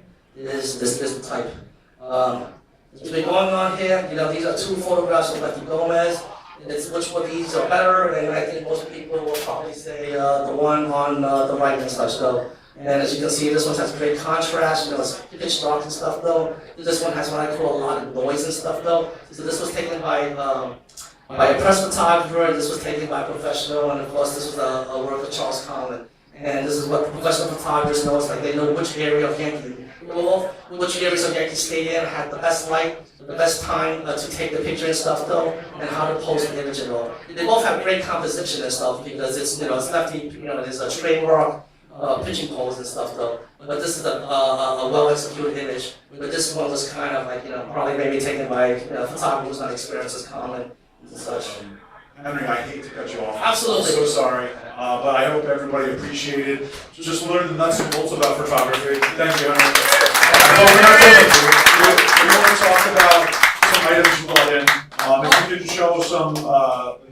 type. What's been going on here, these are 2 photographs of Lefty Gomez. It's which one of these are better, and I think most people will probably say the one on the right and such, though. And as you can see, this one has great contrast, it's pitch dark and stuff, though. This one has what I call a lot of noise and stuff, though. So this was taken by a press photographer, this was taken by a professional, and of course this was a work of Charles Collin. And this is what professional photographers know, it's like they know which area of which areas of Yankee Stadium had the best light, the best time to take the picture and stuff, though, and how to post the image and all. They both have great composition and stuff because it's lefty, there's a trademark pitching poles and stuff, though. But this is a well-executed image. But this one was kind of like, probably maybe taken by a photographer who's not experienced as common and such. Henry, I hate to cut you off. Absolutely. I'm so sorry, but I hope everybody appreciated. So just learn the nuts and bolts about photography. Thank you, Henry. We're not done with you. We want to talk about some items you brought in. If you could show some,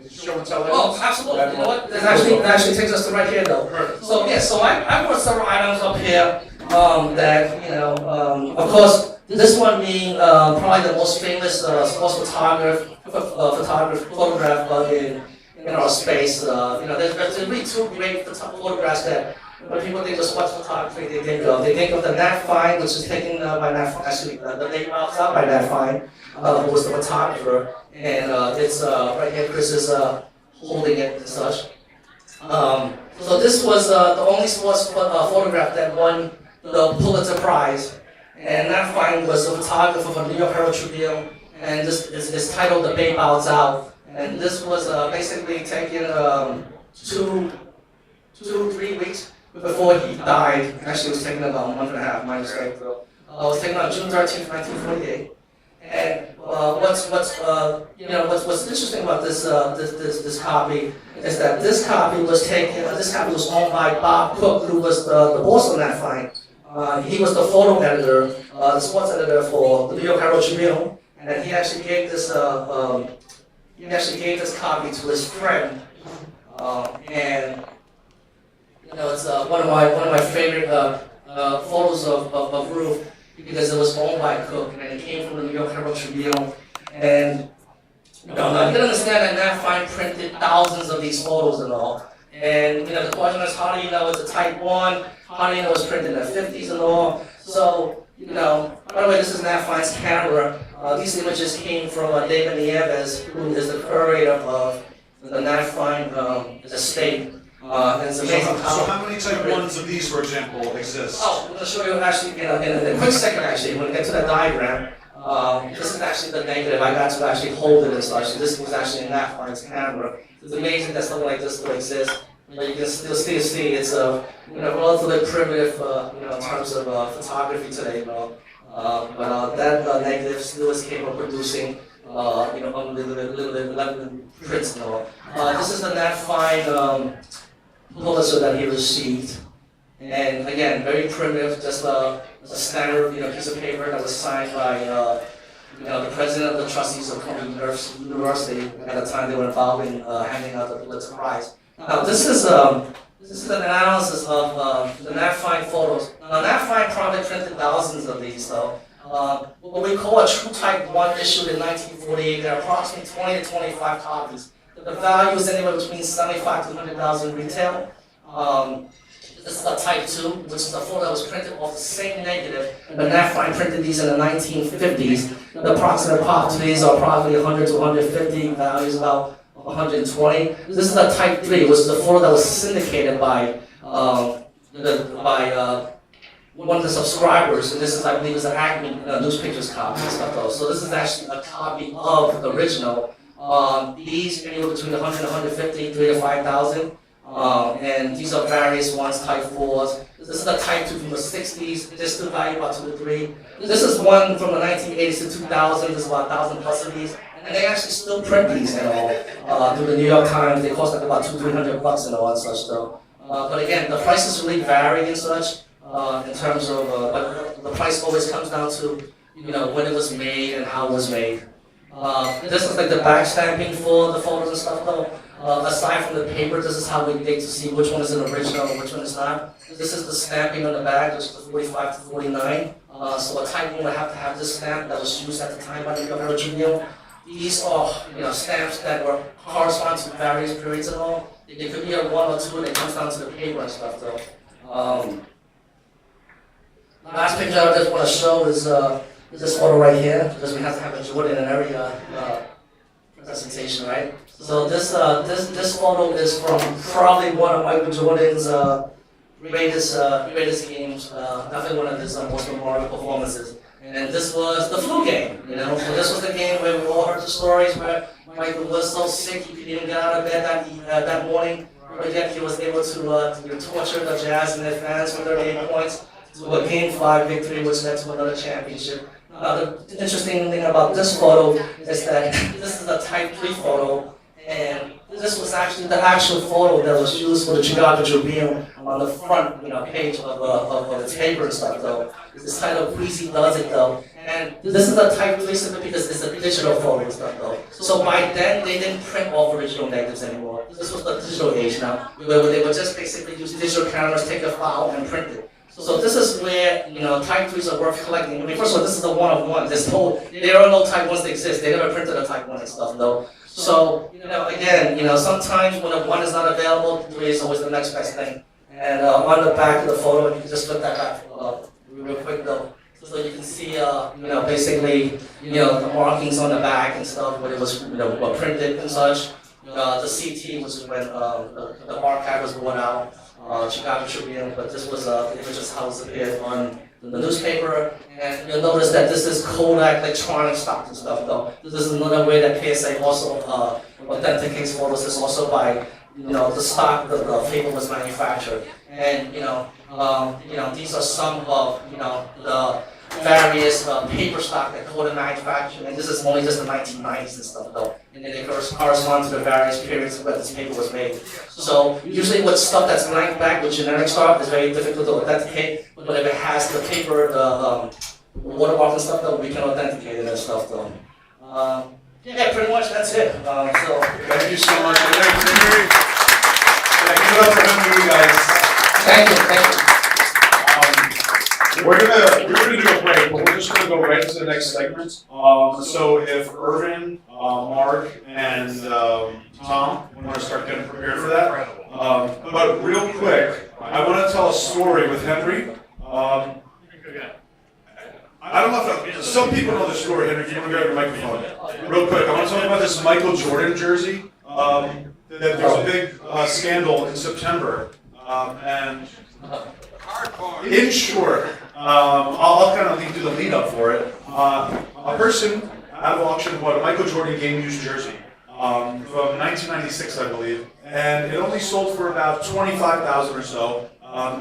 show and tell. Oh, absolutely. You know what? It actually takes us to right here, though. Perfect. So yeah, so I brought several items up here that of course, this one being probably the most famous sports photograph in our space. There's really two great photographs that when people think of sports photography, they think of. They think of the Nat Fine, which is taken by Nat Fine, actually, the name out by Nat Fine, who was the photographer. And it's right here, Chris is holding it and such. So this was the only sports photograph that won the Pulitzer Prize. And Nat Fine was a photographer for the New York Herald Tribune, and this is titled The Bay Bows Out. And this was basically taken 3 weeks before he died. Actually, it was taken about a month and a half, my mistake though. It was taken on June 13th, 1948. And what's interesting about this copy is that this copy was owned by Bob Cook, who was the boss of Nat Fine. He was the photo editor, the sports editor for the New York Herald Tribune, and he actually gave this copy to his friend, and it's one of my favorite photos of Ruth, because it was owned by Cook and it came from the New York Herald Tribune. And you can understand that Nat Fine printed thousands of these photos and all. And the question is, how do you know it's a type 1? How do you know it's printed in the 50s and all? So, by the way, this is Nat Fine's camera. These images came from David Nieves, who is the curator of the Nat Fine estate. And it's amazing So how many type 1s of these, for example, exist? Oh, I'm going to show you actually in a quick second, actually, when we get to that diagram. This is actually the negative. I got to actually hold it and such. This was actually in Nat Fine's camera. It's amazing that something like this still exists. But you can still see it's a relatively primitive in terms of photography today. But that negative still is capable of producing unlimited prints and all. This is the Nat Fine Pulitzer that he received. And again, very primitive, just a standard piece of paper that was signed by the president of the trustees of Columbia University. At the time they were involved in handing out the Pulitzer Prize. Now this is an analysis of the Nat Fine photos. Now Nat Fine probably printed thousands of these though. What we call a true type 1 issued in 1948, there are approximately 20 to 25 copies. The value is anywhere between 75 to 100,000 retail. This is a type 2, which is a photo that was printed off the same negative, but Nat Fine printed these in the 1950s. The approximate copies are probably 100 to 150, values about 120. This is a type 3, which is the photo that was syndicated by one of the subscribers, and this is, I believe, is an Acme News Pictures copy and stuff though. So this is actually a copy of the original. These anywhere between 100 and 150, 3 to 5,000. And these are various ones, type 4s. This is a type 2 from the 60s, this still value about 2 to 3. This is one from the 1980s to 2000, there's about 1,000 plus of these. And they actually still print these and all. Through the New York Times, they cost like about $200-300 and all and such though. But again, the prices really vary and such, in terms of, but the price always comes down to, when it was made and how it was made. This is like the back stamping for the photos and stuff though. Aside from the paper, this is how we get to see which one is an original and which one is not. This is the stamping on the back, which is the 45 to 49. So a type 1 would have to have this stamp that was used at the time by the New York Herald Tribune. These are stamps that were correspond to various periods and all. It could be a 1 or 2, and it comes down to the paper and stuff though. Last picture I just want to show is this photo right here, because we have to have a Jordan in every presentation, right? So this photo is from probably one of Michael Jordan's greatest games, definitely one of his most memorable performances. And this was the flu game, So this was the game where we all heard the stories where Michael was so sick he couldn't even get out of bed that morning, but yet he was able to torture the Jazz and their fans with 38 points to a Game 5 victory, which led to another championship. The interesting thing about this photo is that this is a type 3 photo, And this was actually the actual photo that was used for the Chicago Tribune on the front, page of its paper and stuff, though. This kind of Queasy does it, though. And this is a type place of it because it's a digital photo and stuff, though. So by then, they didn't print off original negatives anymore. This was the digital age now, where they would just basically use digital cameras, take a file, and print it. So this is where, type 3s are worth collecting. I mean, first of all, this is a one-of-one. There are no type 1s that exist. They never printed a type 1 and stuff, though. So, again, sometimes when a 1 is not available, 3 is always the next best thing. And on the back of the photo, you can just flip that back real quick, though. So you can see, basically, the markings on the back and stuff, where it was, printed and such. The CT was when the archive was brought out, Chicago Tribune, but this was the images how it appeared on the newspaper. And you'll notice that this is Kodak electronic stock and stuff, though. This is another way that PSA also authenticates photos. Is also by, the stock that the paper was manufactured. And, these are some of, the various paper stock that Kodak manufactured, and this is only just the 1990s and stuff, though. And then they correspond to the various periods where this paper was made. So usually with stuff that's blank back with generic stuff, it's very difficult to authenticate. But if it has the paper, the watermark and stuff, though, we can authenticate it and stuff, though. Yeah, pretty much that's it. So Thank you so much. Thank you. Yeah, give it up for him, you guys. thank you. We're gonna do a break, but we're just gonna go right into the next segment. So if Irvin, Mark, and Tom want to start getting prepared for that. But real quick, I want to tell a story with Henry. I don't know if some people know the story. Henry, can you grab your microphone? Real quick, I want to tell you about this Michael Jordan jersey. That there's a big scandal in September, and in short, I'll kind of do the lead up for it. A person at an auction bought a Michael Jordan game-used jersey from 1996, I believe, and it only sold for about $25,000 or so.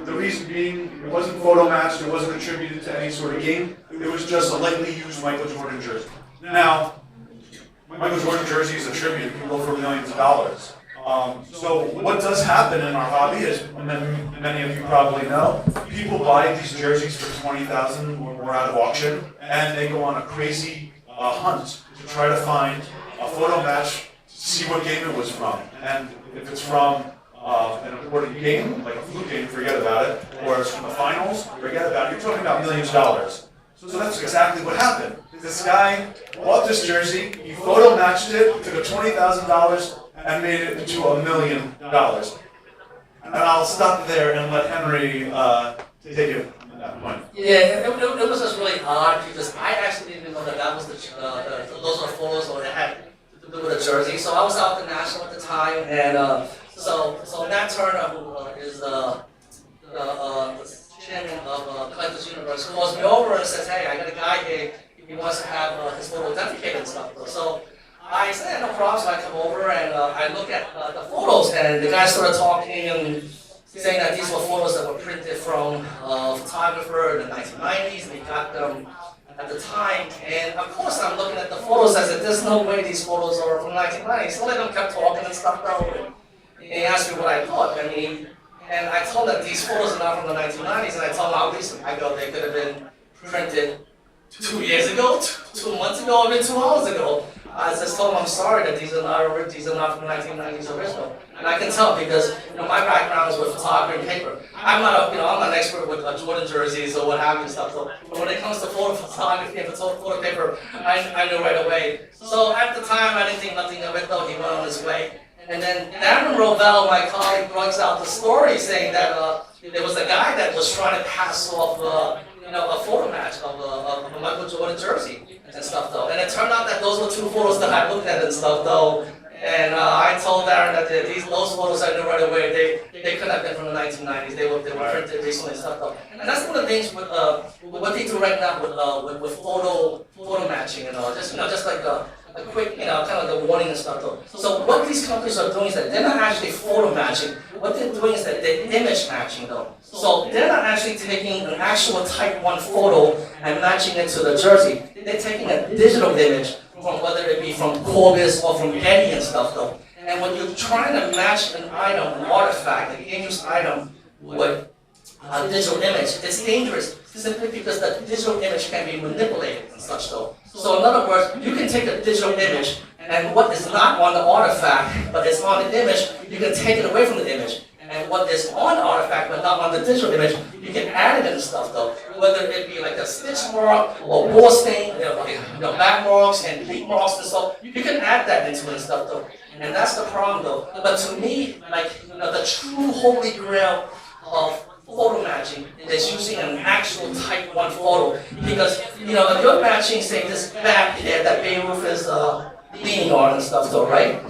The reason being, it wasn't photo matched, it wasn't attributed to any sort of game. It was just a lightly used Michael Jordan jersey. Now, Michael Jordan jersey is attributed, can go for millions of dollars. So what does happen in our hobby, as many of you probably know, people buy these jerseys for $20,000 or more out of auction, and they go on a crazy hunt to try to find a photo match to see what game it was from. And if it's from an important game, like a flu game, forget about it, or it's from the finals, forget about it. You're talking about millions of dollars. So that's exactly what happened. This guy bought this jersey, he photo matched it, took $20,000, and made it into $1 million. And I'll stop there and let Henry take it at that point. Yeah, it was just really odd because I actually didn't even know that was those were photos or it had to do with a jersey. So I was out at the National at the time, and so Nat Turner, who is the chairman of Collectors Universe, calls me over and says, "Hey, I got a guy here. He wants to have his photo authenticated and stuff." So I said, "No problem." So I come over and I look at the photos, and the guy started talking and saying that these were photos that were printed from a photographer in the 1990s. They got them at the time, and of course I'm looking at the photos. I said, "There's no way these photos are from the 1990s." So them kept talking and stuff. And he asked me what I thought. I mean, and I told him that these photos are not from the 1990s, and I told him how recent. I go, they could have been printed 2 years ago, 2 months ago, even 2 hours ago. I just told him I'm sorry that these are not from the 1990s original, and I can tell because my background is with photography and paper. I'm not an expert with Jordan jerseys or what have you and stuff. So, but when it comes to photo photography and photo paper, I knew right away. So at the time I didn't think nothing of it though. He went on his way, and then Darren Rovell, my colleague, brings out the story saying that there was a guy that was trying to pass off a photo match of a Michael Jordan jersey and stuff though. And it turned out that those were 2 photos that I looked at and stuff though. And I told Darren that those photos I knew right away, they couldn't have been from the 1990s. They were printed recently and stuff though. And that's one of the things with what they do right now with photo matching and all. Just like a quick, kind of the warning and stuff though. So what these companies are doing is that they're not actually photo matching. What they're doing is that they're image matching though. So they're not actually taking an actual Type 1 photo and matching it to the jersey. They're taking a digital image from whether it be from Corbis or from Getty and stuff though. And when you're trying to match an item, an artifact, a dangerous item, with a digital image, it's dangerous simply because the digital image can be manipulated and such though. So in other words, you can take a digital image and what is not on the artifact, but is on the image, you can take it away from the image. And what is on the artifact, but not on the digital image, you can add it and stuff though. Whether it be like a stitch mark or war stain, back marks and heat marks and stuff, you can add that into it and stuff though. And that's the problem though. But to me, like, the true holy grail of photo matching is using an actual type 1 photo. Because, if you're matching, say, this back here that Beirut is leaning on and stuff though, right?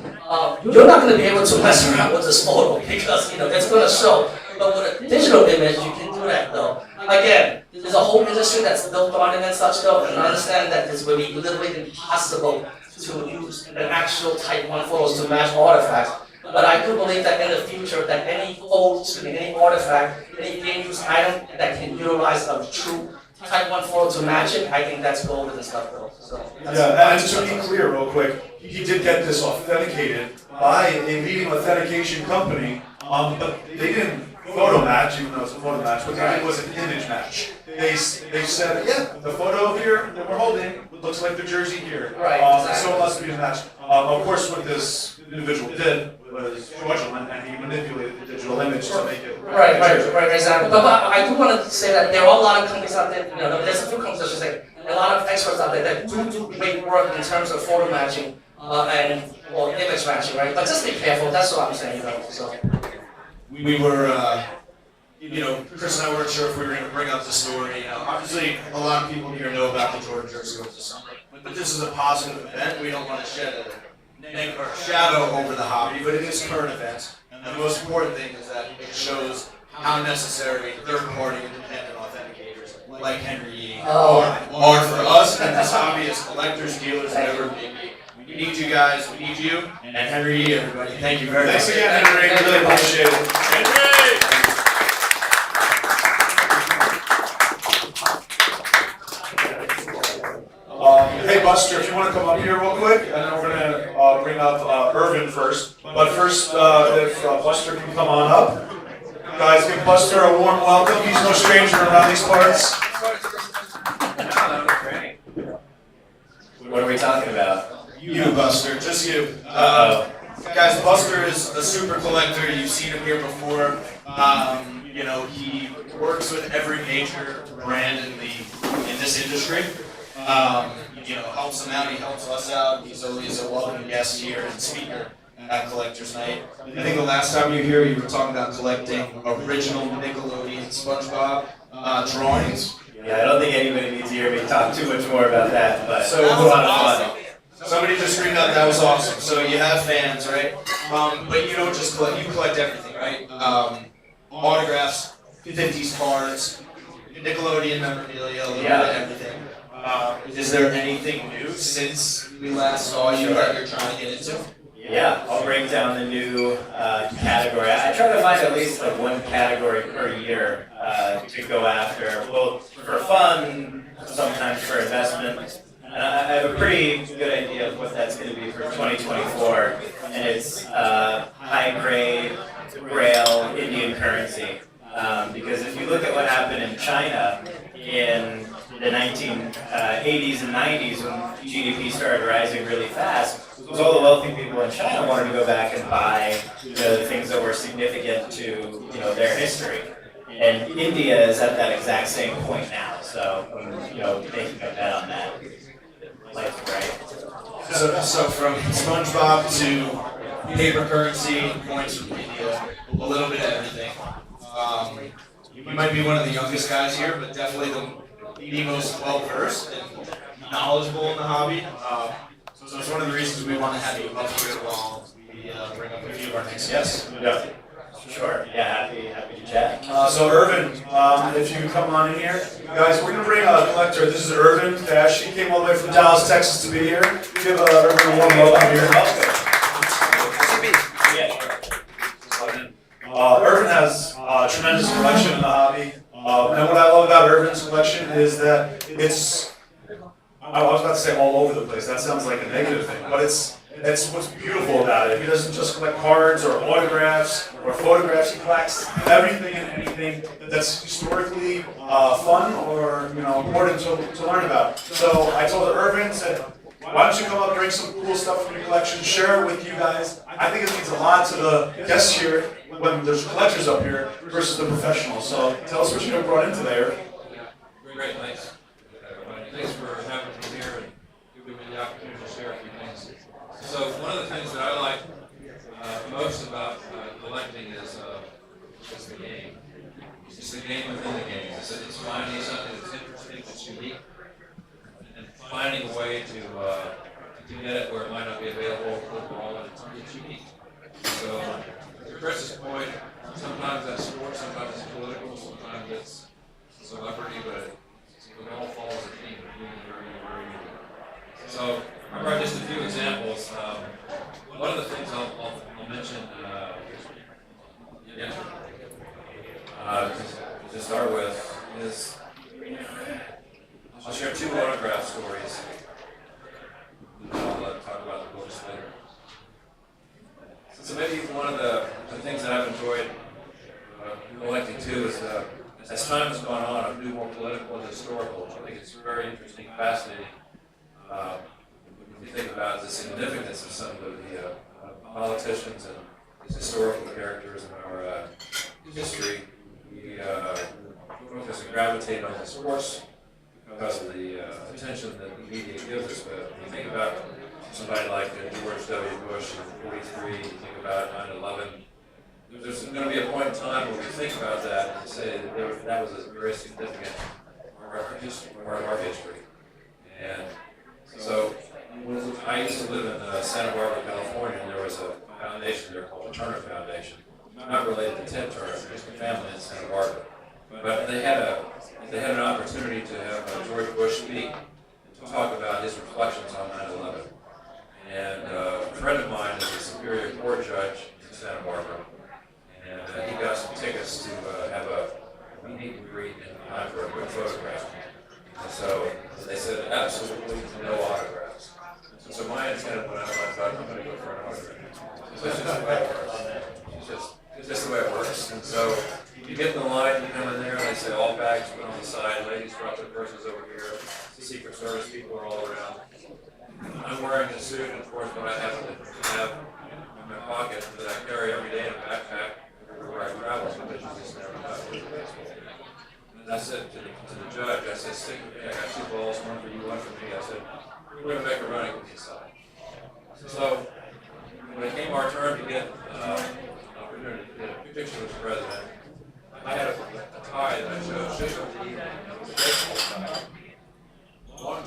You're not going to be able to mess around with this photo because, it's going to show. But with a digital image, you can do that though. Again, there's a whole industry that's built on it and such though, and understand that it's really literally impossible to use an actual type 1 photos to match artifacts. But I do believe that in the future, that any artifact, any dangerous item that can utilize a true type 1 photo to match it, I think that's golden and stuff though. So, Yeah, and to be clear real quick, he did get this authenticated by a leading authentication company, but they didn't photo match, even though it's a photo match, but it was an image match. They said, yeah, the photo here that we're holding looks like the jersey here. Right, exactly. So it must be a match. Of course, what this individual did was fraudulent, and he manipulated the digital image to make it. Right, exactly. But I do want to say that there are a lot of companies out there, there's a few companies, I should say, a lot of experts out there that do great work in terms of photo matching or image matching, right? But just be careful, that's what I'm saying, so. We were, Chris and I weren't sure if we were going to bring up the story. Obviously, a lot of people here know about the Jordan jersey over the summer, but this is a positive event. We don't want to shed a negative or shadow over the hobby, but it is current events. And the most important thing is that it shows how necessary third-party independent authenticators like Henry Yee are for us and this hobby as collectors, dealers, whatever it may be. We need you guys, we need you, and Henry Yee, everybody. Thank you very much. Thanks again, Henry. We really appreciate it. Henry! Hey Buster, if you want to come up here real quick, and then we're going to bring up Irvin first. But first, if Buster can come on up. Guys, give Buster a warm welcome. He's no stranger around these parts. What are we talking about? You, Buster, just you. Guys, Buster is a super collector. You've seen him here before. He works with every major brand in this industry. Helps them out. He helps us out. He's always a welcome guest here and speaker at Collectors Night. I think the last time you were here, you were talking about collecting original Nickelodeon SpongeBob drawings. Yeah, I don't think anybody needs to hear me talk too much more about that, but So it was a lot of fun. Somebody just screamed out that was awesome. So you have fans, right? But you don't just collect, you collect everything, right? Autographs, 50s cards, Nickelodeon memorabilia, a little bit of everything. Is there anything new since we last saw you that you're trying to get into? Yeah, I'll break down the new category. I try to find at least like one category per year to go after, both for fun, sometimes for investment. And I have a pretty good idea of what that's going to be for 2024, and it's high-grade, Grail, Indian currency. Because if you look at what happened in China in the 1980s and 90s when GDP started rising really fast, it was all the wealthy people in China wanted to go back and buy the things that were significant to their history. And India is at that exact same point now, so making a bet on that. Life's great. So from SpongeBob to paper currency, coins from India, a little bit of everything. You might be one of the youngest guys here, but definitely the most well-versed and knowledgeable in the hobby. So it's one of the reasons we want to have you up here while we bring up a few of our next guests. Yeah. Sure. Yeah, happy to chat. So Irvin, if you could come on in here. Guys, we're going to bring a collector. This is Irvin Dash. He came all the way from Dallas, Texas to be here. Give Irvin a warm welcome here. Yeah, sure. Irvin has a tremendous collection in the hobby. And what I love about Irvin's collection is that it's, I was about to say all over the place. That sounds like a negative thing, but it's That's what's beautiful about it. He doesn't just collect cards or autographs or photographs. He collects everything and anything that's historically fun or important to learn about. So I told Irvin, said, why don't you come up, bring some cool stuff from your collection, share it with you guys. I think it means a lot to the guests here when there's collectors up here versus the professionals. So tell us what you brought in today, Irvin. Great, thanks. Thanks for having me here and giving me the opportunity to share a few things. So one of the things that I like most about collecting is the game. It's the game within the game. It's finding something that's interesting, that's unique, and finding a way to get it where it might not be available overall, and it's unique. So to Chris's point, sometimes that's sports, sometimes it's political, sometimes it's celebrity, but it all falls as a theme of being very, very unique. So I brought just a few examples. One of the things I'll mention, to start with is I'll share two autograph stories. And I'll talk about the books later. So maybe one of the things that I've enjoyed collecting too is as time has gone on, I've been more political and historical. I think it's very interesting, fascinating. When you think about the significance of some of the politicians and these historical characters in our history, we focus and gravitate on the sports because of the attention that the media gives us. But when you think about somebody like George W. Bush in '43, you think about 9/11. There's going to be a point in time where we think about that and say that was a very significant part of our history. And so I used to live in Santa Barbara, California, and there was a foundation there called the Turner Foundation. Not related to Ted Turner, just a family in Santa Barbara. But they had an opportunity to have George Bush speak and talk about his reflections on 9/11. And a friend of mine is a Superior Court judge in Santa Barbara. And he got some tickets to have a meet and greet in time for a quick photograph. And so they said, absolutely no autographs. So my intent when I thought, I'm going to go for an autograph. So it's just the way it works. It's just the way it works. And so you get in the line, you come in there, and they say all bags put on the side, ladies drop their purses over here, the Secret Service people are all around. I'm wearing a suit, and of course what I have in my pocket that I carry every day in a backpack everywhere I travel, so that you just never know. And I said to the judge, I said, stick with me, I got two balls, one for you, one for me. I said, we're going to make a running with each side. So when it came our turn to get an opportunity to get a picture with the president, I had a tie that I chose just for the evening. It was a baseball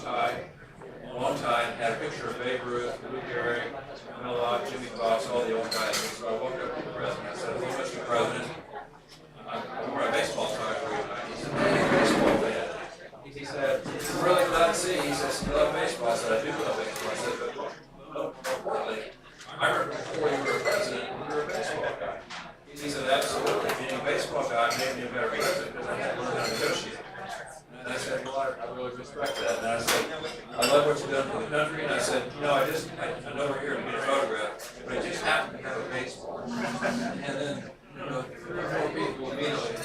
tie. Long tie, had a picture of Babe Ruth, Lou Gehrig, Miller, Jimmy Fox, all the old guys. So I walked up to the president. I said, hello, Mr. President. I wore a baseball tie for you tonight. He said, I'm a baseball fan. He said, I'm really glad to see you. He says, you love baseball. I said, I do love baseball. I said, but more importantly, I remember before you were president, you were a baseball guy. He said, absolutely. Being a baseball guy made me a better president because I had to learn how to negotiate. And I said, well, I really respect that. And I said, I love what you've done for the country. And I said, I know we're here to get a photograph, but I just happen to have a baseball. And then, 3 or 4 people immediately,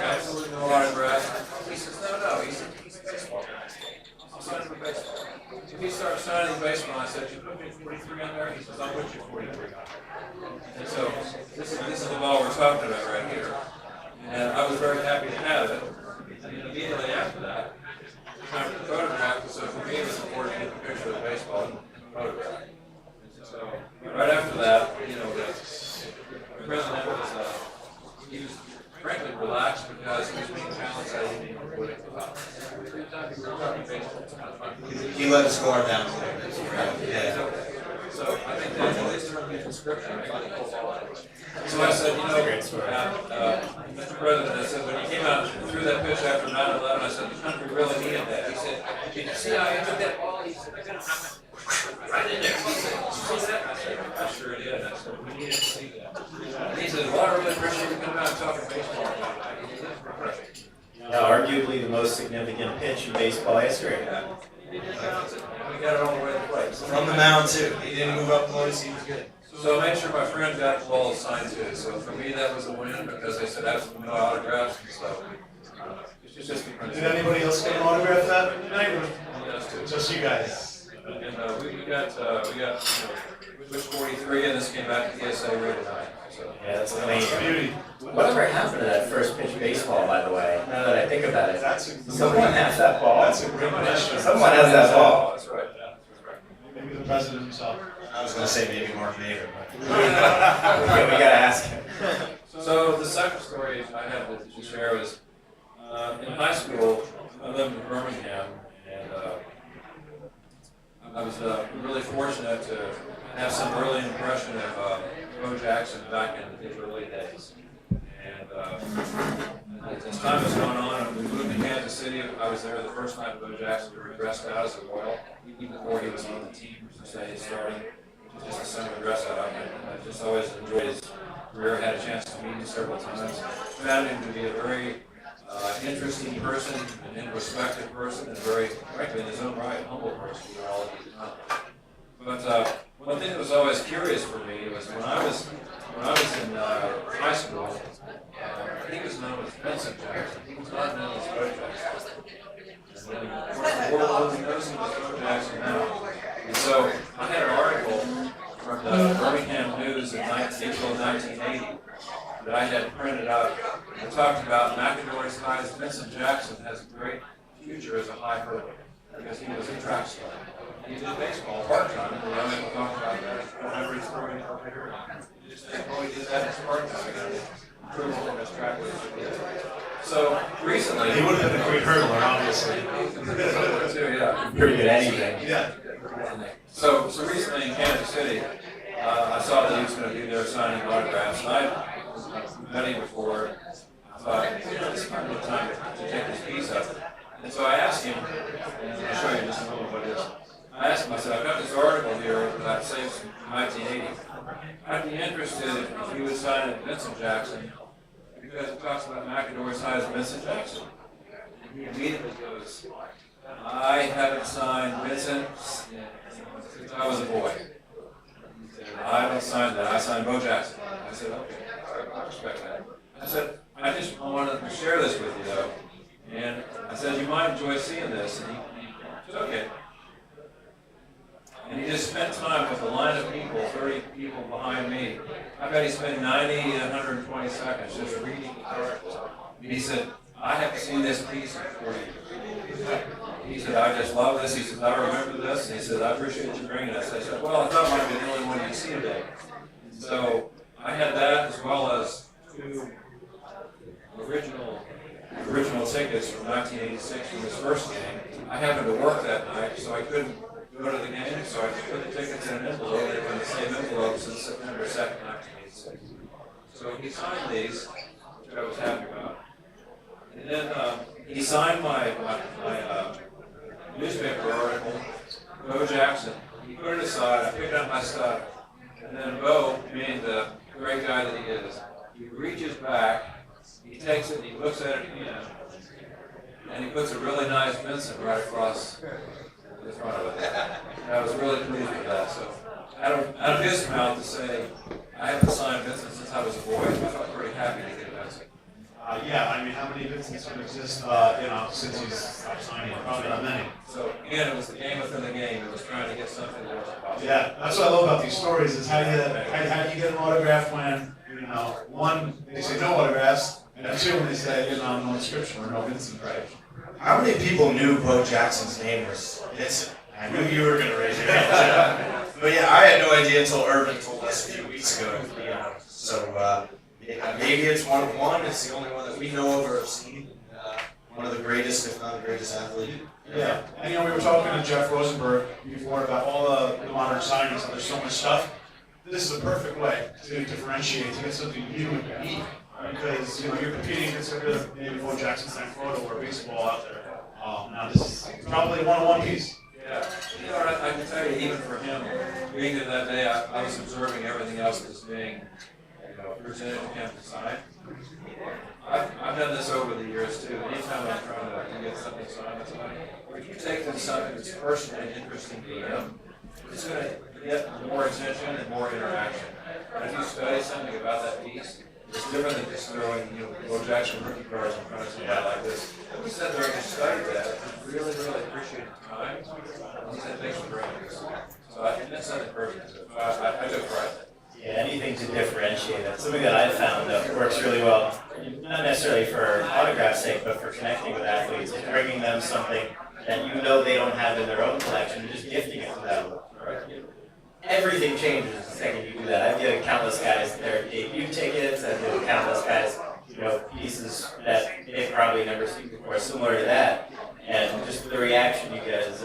absolutely no autographs. He says, no. He said, he's a baseball guy. I'll sign him a baseball. So he started signing the baseball. I said, you put me 43 on there? He says, I'll put you 43 on. And so, this is the ball we're talking about right here. And I was very happy to have it. And immediately after that, time for the photograph. So for me, it was important to get the picture of the baseball and photograph. So right after that, the president he was frankly relaxed because he was being challenged at anything political. He let us guard down a little bit. Yeah. So I think that at least in the description, so I said, Mr. President, I said, when you came out and threw that pitch after 9/11, I said, the country really needed that. He said, did you see how I entered that ball? He said, right in there. He said, did you see that? I said, I sure did. I said, we needed to see that. And he said, well, I really appreciate you coming out and talking baseball tonight. He said, that's refreshing. Arguably the most significant pitch in baseball history. Yeah. we got it all the way to the plate. From the mound too. He didn't move up close. He was good. So I made sure my friend got the ball signed too. So for me, that was a win because they said absolutely no autographs. So it's just Did anybody else get an autograph that night? Or yes, too. just you guys? And we got Wish 43, and this came back to PSA rated 9. So Yeah, that's amazing. Beauty. Whatever happened to that first pitch baseball, by the way? Now that I think about it, That's someone has that ball. That's a great question. Someone has that ball. That's right. Yeah, that's right. Maybe the president himself. I was gonna say maybe Mark Maver, but. Yeah, we gotta ask him. So the second story I had to share was in high school. I lived in Birmingham, and I was really fortunate to have some early impression of Bo Jackson back in his early days. And as time has gone on, we moved to Kansas City. I was there the first time Bo Jackson dressed out as a Royal, even before he was on the team per se starting. Just a summer dress out. I just always enjoyed his career. Had a chance to meet him several times. Found him to be a very interesting person, an introspective person, and very, frankly, in his own right, humble person. But one thing that was always curious for me was when I was in high school, he was known as Vincent Jackson. He was not known as Bo Jackson. And then, of course, the world knows him as Bo Jackson now. And so I had an article from the Birmingham News in April 1980 that I had printed out. It talked about McAdory's High's Vincent Jackson has a great future as a high hurdler because he was a track star. He did baseball part-time, and we only talk about that every story over here. He just didn't really do that as part-time. He got approval from his track leader. So recently, He would have been a great hurdler, obviously. too, yeah. Pretty good at anything. Yeah. So recently in Kansas City, I saw that he was going to be there signing autographs, and I met him before. I thought, this might be the time to take this piece up. And so I asked him, and I'll show you in just a moment what it is. I asked him, I said, I've got this article here that I've saved from 1980. I'd be interested if you would sign it Vincent Jackson, because it talks about McAdory's High as Vincent Jackson. And he immediately goes, I haven't signed Vincent since I was a boy. He said, I don't sign that, I signed Bo Jackson. I said, okay, I respect that. I said, I wanted to share this with you though. And I said, you might enjoy seeing this. And he said, okay. And he just spent time with a line of people, 30 people behind me. I bet he spent 90 to 120 seconds just reading the article. And he said, I haven't seen this piece in 40 years. He said, I just love this. He said, I remember this. And he said, I appreciate you bringing this. I said, well, I thought I might be the only one you see today. And so I had that as well as two original tickets from 1986 from his first game. I happened to work that night, so I couldn't go to the game, so I put the tickets in an envelope. They've been the same envelope since September 2nd, 1986. So he signed these, which I was happy about. And then he signed my newspaper article, Bo Jackson. He put it aside, I picked up my stuff, and then Bo, being the great guy that he is, he reaches back, he takes it, and he looks at it again, and he puts a really nice Vincent right across the front of it. And I was really pleased with that. So out of his mouth to say, I haven't signed Vincent since I was a boy, I felt pretty happy to get Vincent. Yeah, I mean, how many Vincents would exist, since he's stopped signing? Probably not many. So again, it was the game within the game. It was trying to get something that wasn't possible. Yeah, that's what I love about these stories is how do you get an autograph when, one, they say no autographs, and then two, when they say, no inscription or no Vincent, right? How many people knew Bo Jackson's name was Vincent? I knew you were going to raise your hand. But yeah, I had no idea until Irvin told us a few weeks ago, to be honest. So maybe it's one of one. It's the only one that we know of or have seen. One of the greatest, if not the greatest athlete. Yeah, and we were talking to Jeff Rosenberg before about all the modern signings, and there's so much stuff. This is a perfect way to differentiate, to get something new and unique. Because you're competing against maybe Bo Jackson signed photo or baseball out there. Now this is probably a one-on-one piece. Yeah, I can tell you, even for him, being there that day, I was observing everything else that was being presented to him to sign. I've done this over the years too. Anytime I'm trying to get something signed with somebody, if you take them something that's personally interesting to them, it's going to get more attention and more interaction. And if you study something about that piece, it's different than just throwing, Bo Jackson rookie cards in front of somebody like this. If we sat there and just studied that, we really, really appreciate the time. He said, thanks for bringing this. So I think that's something perfect. I go for it. Yeah, anything to differentiate. That's something that I've found that works really well. Not necessarily for autograph sake, but for connecting with athletes and bringing them something that you know they don't have in their own collection and just gifting it to them. Everything changes the second you do that. I've given countless guys their debut tickets. I've given countless guys, pieces that they've probably never seen before, similar to that. And just the reaction you guys,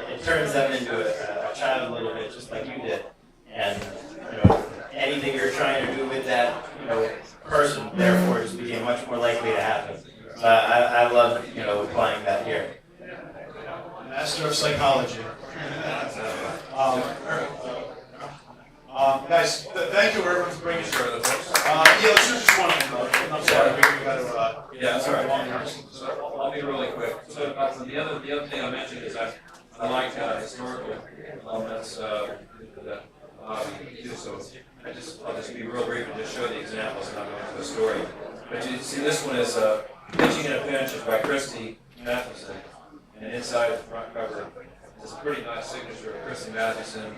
it turns them into a child a little bit, just like you did. And anything you're trying to do with that, person, therefore, just became much more likely to happen. So I love, applying that here. Master of psychology. Guys, thank you everyone for bringing us. Yeah, let's do just one thing. I'm sorry, we got to. Yeah, sorry. So I'll be really quick. So the other thing I mentioned is I like historical elements that you do. So I'll just be real brief and just show the examples and not go into the story. But you see, this one is Pitching in a Pinch is by Christy Matheson, and inside the front cover is a pretty nice signature of Christy Matheson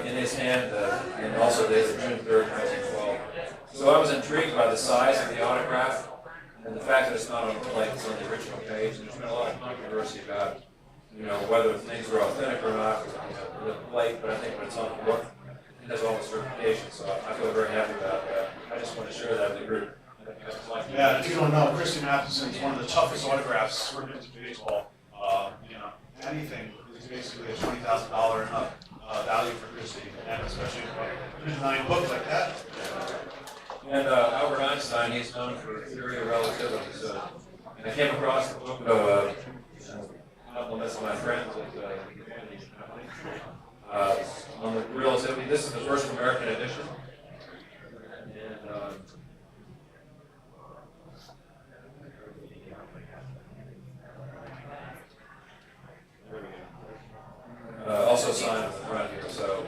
in his hand, and also dated June 3rd, 1912. So I was intrigued by the size of the autograph and the fact that it's not on the plate, it's on the original page. And there's been a lot of controversy about, whether things are authentic or not with the plate, but I think when it's on the book, it has all the certification, so I feel very happy about that. I just want to share that with the group. Yeah, if you don't know, Christy Matheson is one of the toughest autographs for vintage baseball. Anything is basically a $20,000 and up value for Christy, and especially for a 9 book like that. And Albert Einstein, he's known for theory of relativity. So, and I came across the book of compliments of my friends on the relativity. This is the first American edition. And also signed on the front here. So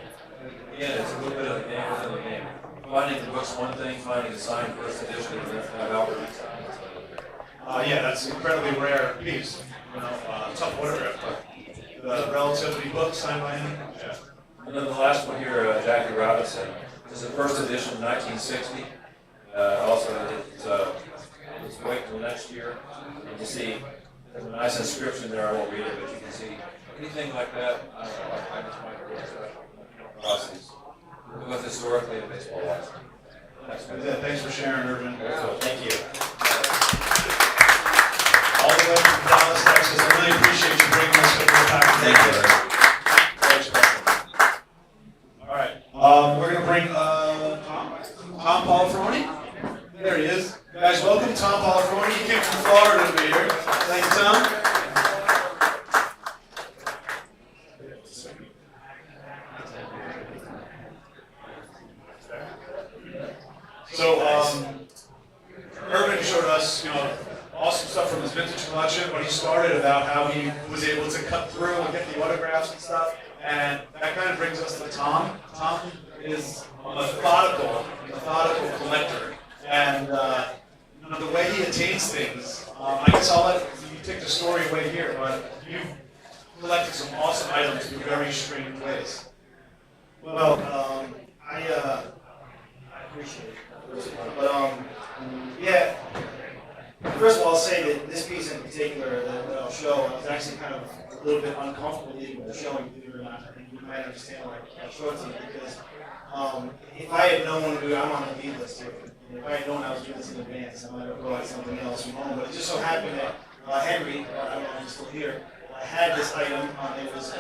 again, it's a little bit of the game within the game. Finding the book's one thing, finding the signed first edition of Albert Einstein. Yeah, that's an incredibly rare piece. Tough autograph, but the relativity book signed by him. Yeah. And then the last one here, Jackie Robinson. This is the first edition, 1960. Also, it's wait till next year. And you see, there's a nice inscription there. I won't read it, but you can see anything like that. I don't know. I just find it really special. Process. Both historically and baseball wise. Thanks for sharing, Irvin. Thank you. All the way from Dallas, Texas. I really appreciate you bringing us to the pack. Thank you. Very special. All right. We're going to bring Tom Palafroni. There he is. Guys, welcome Tom Palafroni. He came from Florida to be here. Thank you, Tom. So, Irvin showed us, awesome stuff from his vintage collection when he started about how he was able to cut through and get the autographs and stuff. And that kind of brings us to Tom. Tom is a methodical collector. And the way he attains things, I guess I'll let you take the story away here, but you've collected some awesome items in very strange ways. Well, I appreciate it. But yeah. First of all, I'll say that this piece in particular that I'll show, I was actually kind of a little bit uncomfortable even showing, believe it or not. I think you might understand why I showed it to you, because if I had known, I'm on the lead list here. And if I had known I was doing this in advance, I might have brought something else from home. But it just so happened that Henry, I don't know if he's still here, had this item. It was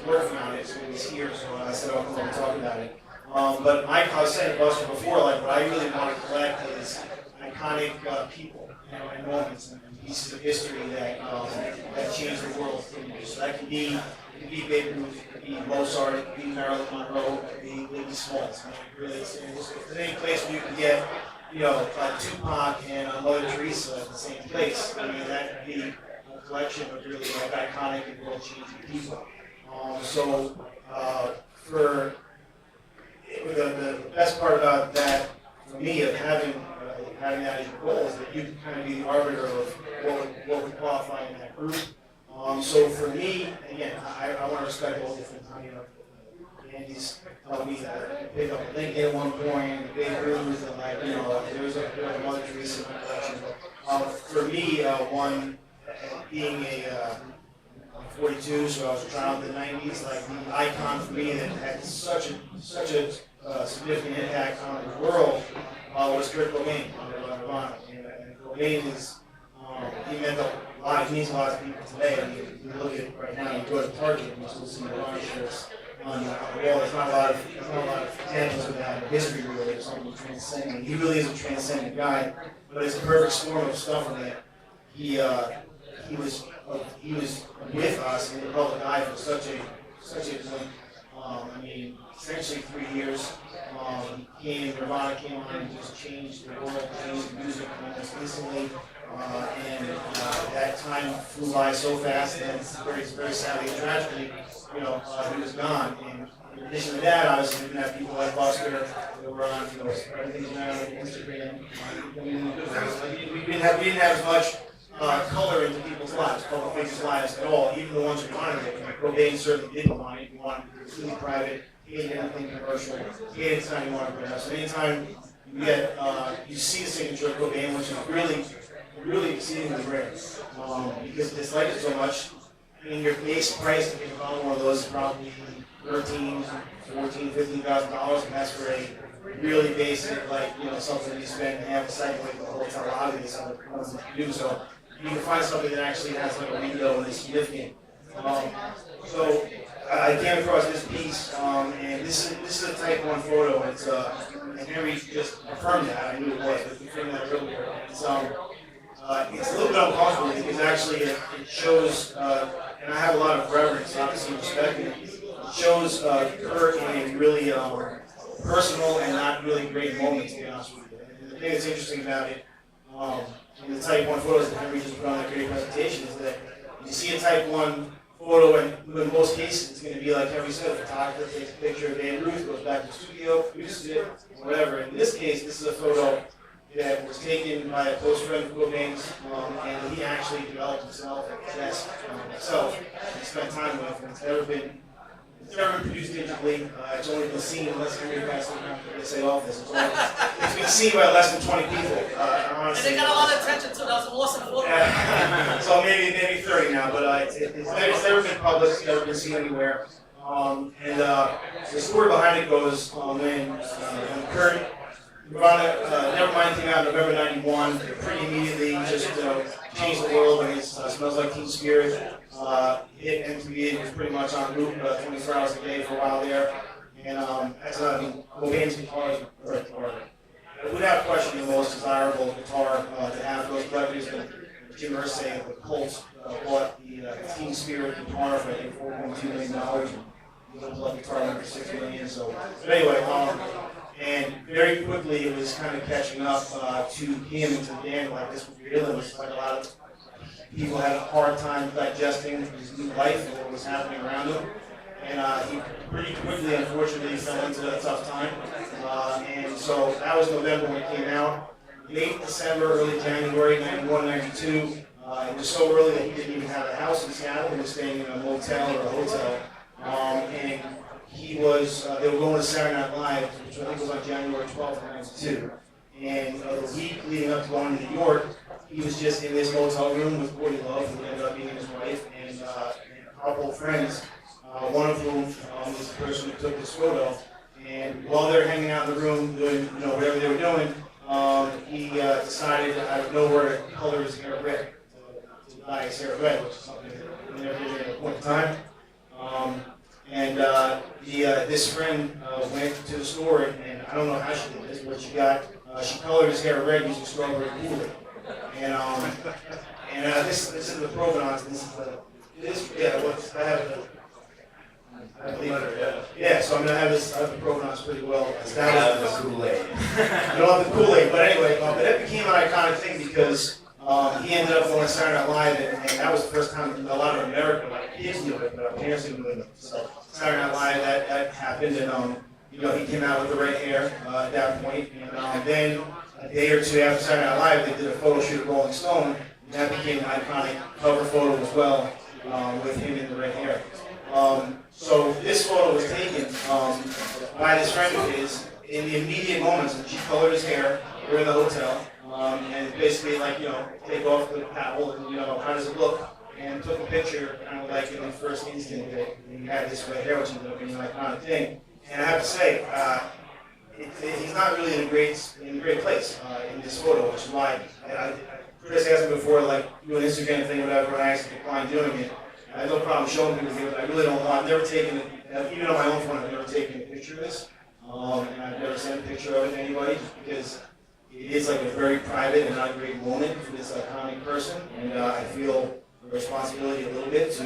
working on it, so it was here. So I said, "Oh, come on, talk about it." But I was saying to Buster before, like what I really want to collect is iconic people, and moments and pieces of history that changed the world. So that can be Babe Ruth, it could be Mozart, it could be Marilyn Monroe, it could be Lady Smalls. Really, if there's any place where you can get Tupac and Mother Teresa at the same place. I mean, that could be a collection of really iconic and world-changing people. For the best part about that, for me, of having that as your goal, is that you can kind of be the arbiter of what would qualify in that group. So for me, again, I want to respect all different Andy's telling me that pick up a Lincoln at one point, Babe Ruth, and there's a Mother Teresa in my collection. For me, being I'm 42, so I was a child in the 90s, like the icon for me that had such a significant impact on the world was Kurt Cobain, Nirvana. And Cobain is, he meant a lot, he means a lot to people today. I mean, you look at right now, you go to Target and you still see Nirvana shirts on the wall. There's not a lot of examples of that in history, really, of something transcending. He really is a transcendent guy, but it's a perfect storm of stuff in that he was with us in the public eye for such a I mean, essentially 3 years. Nirvana came on and just changed the world, changed the music almost instantly. That time flew by so fast, and very sadly and tragically, he was gone. And in addition to that, obviously, we didn't have people like Buster that were on, everything's now on Instagram. I mean, we didn't have as much color into people's lives, public figures' lives at all, even the ones who wanted it. Cobain certainly didn't want it. He wanted it completely private. He didn't anything commercial. He had anytime he wanted to put it out. So anytime you see the signature of Cobain, which is really exceedingly rare, because it's like it so much. I mean, your base price to get one of those is probably $13,000, $14,000, $15,000, and that's for a really basic, something you spend half a second like the hotel lobby, these other ones that you do. So you can find something that actually has a window and is significant. So I came across this piece, and this is a Type 1 photo. It's and Henry just affirmed that. I knew it was, but confirmed that earlier. It's a little bit uncomfortable because actually it shows, and I have a lot of reverence, obviously respect it. It shows her in a really personal and not really great moment, to be honest with you. And the thing that's interesting about it, in the Type 1 photos that Henry just put on that great presentation, is that you see a Type 1 photo, and in most cases, it's going to be like Henry said, a photographer takes a picture of Babe Ruth, goes back to the studio, produces it, whatever. In this case, this is a photo that was taken by a close friend of Cobain's, and he actually developed himself at desk himself. He spent time with, and it's never been produced digitally. It's only been seen unless Henry passed around the PSA office. It's been seen by less than 20 people. And they got a lot of attention too. That was an awesome photo. So maybe 30 now, but it's never been published. It's never been seen anywhere. The story behind it goes when Kurt. Nevermind came out in November '91. Pretty immediately, just changed the world. I mean, it smells like Teen Spirit. Hit MTV. It was pretty much on loop 24 hours a day for a while there. And Cobain's guitars are without question the most desirable guitar to have. Those collectors, Jim Irsay of the Colts bought the Teen Spirit guitar for I think $4.2 million. The little guitar went for $6 million. So, but anyway. And very quickly, it was kind of catching up to him and to the band like this was real. It was like a lot of people had a hard time digesting his new life and what was happening around him. And he pretty quickly, unfortunately, fell into a tough time. And so that was November when it came out. Late December, early January, 91, 92. It was so early that he didn't even have a house in Seattle. He was staying in a motel or a hotel. And they were going to Saturday Night Live, which I think was on January 12th, 92. And the week leading up to going to New York, he was just in this motel room with Courtney Love, who ended up being his wife, and a couple of friends, one of whom was the person who took this photo. And while they were hanging out in the room doing whatever they were doing, he decided out of nowhere to color his hair red, to dye his hair red, which is something that he never did at a point in time. This friend went to the store, and I don't know how she did this, but she colored his hair red using strawberry Kool-Aid. And this is the provenance. I have I believe it. Yeah, so I mean, I have the pronouns pretty well Have established. the Kool-Aid. I don't have the Kool-Aid, but anyway, but it became an iconic thing because he ended up going to Saturday Night Live, and that was the first time a lot of America, like kids knew it, but parents didn't know it. So Saturday Night Live, that happened, and you know, he came out with the red hair at that point, and then a day or two after Saturday Night Live, they did a photo shoot of Rolling Stone, and that became an iconic cover photo as well, with him in the red hair. So this photo was taken by this friend of his in the immediate moments. She colored his hair. We're in the hotel, and basically like, you know, take off the towel and, you know, how does it look? And took a picture, kind of like in the first instant that he had this red hair, which ended up being an iconic thing. And I have to say, he's not really in a great place in this photo, which is why Chris asked me before, like, do an Instagram thing, whatever, and I actually declined doing it. I have no problem showing people here, but I really don't want. I've never taken it, even on my own phone. I've never taken a picture of this, and I've never sent a picture of it to anybody because it is like a very private and not a great moment for this iconic person, and I feel the responsibility a little bit to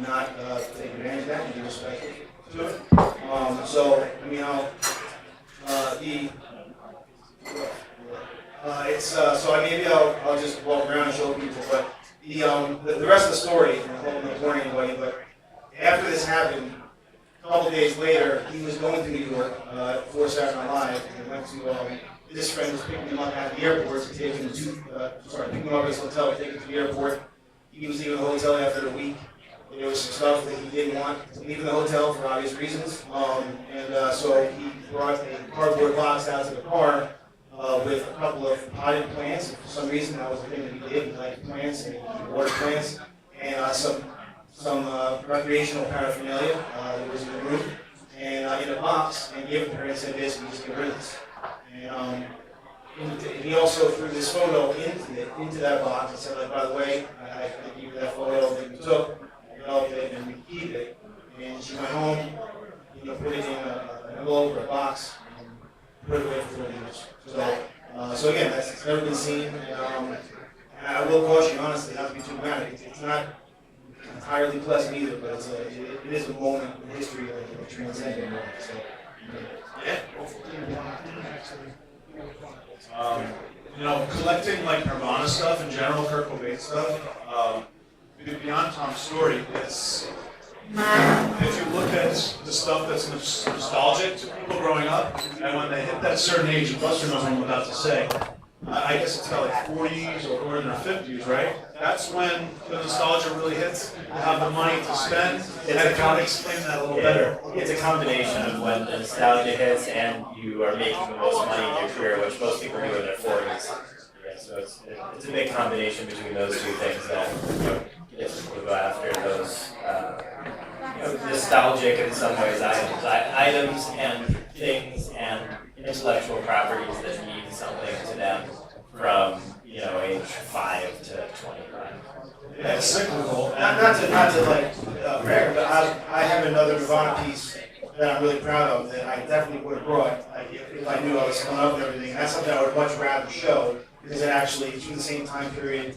not take advantage of that and be respectful to it. So I mean, I'll just walk around and show people, but the rest of the story, and I won't warn anybody, but after this happened, a couple days later, he was going to New York for Saturday Night Live, and went to this friend was picking him up at the airport to take him picking him up at his hotel, to take him to the airport. He was leaving the hotel after the week. There was some stuff that he didn't want to leave in the hotel for obvious reasons, so he brought a cardboard box out to the car with a couple of potted plants. For some reason, that was the thing that he did. He liked plants and he watered plants, and some recreational paraphernalia that was in the room, and in a box, and gave it to her and said, basically, just get rid of this. And he also threw this photo into that box and said, like, by the way, I give you that photo that you took, developed it, and we keep it. And she went home, you know, put it in an envelope or a box, and put it away for 4 years. So again, that's never been seen. And I will caution you, honestly, not to be too dramatic. It's not entirely pleasant either, but it is a moment in history that will transcend it. So, yeah. You know, collecting like Nirvana stuff in general, Kurt Cobain stuff, beyond Tom's story, it's, if you look at the stuff that's nostalgic to people growing up, and when they hit that certain age, and Buster knows what I'm about to say, I guess it's about like 40s or in their 50s, right? That's when the nostalgia really hits. You have the money to spend. And I can't explain that a little better. It's a combination of when the nostalgia hits and you are making the most money in your career, which most people do in their 40s. Yeah, so it's a big combination between those two things that, you know, gets people to go after those nostalgic in some ways items and things and intellectual properties that mean something to them from, you know, age 5 to 25. Yeah, it's cyclical. not to like brag, but I have another Nirvana piece that I'm really proud of that I definitely would have brought if I knew I was coming up and everything. And that's something I would much rather show because it actually, through the same time period,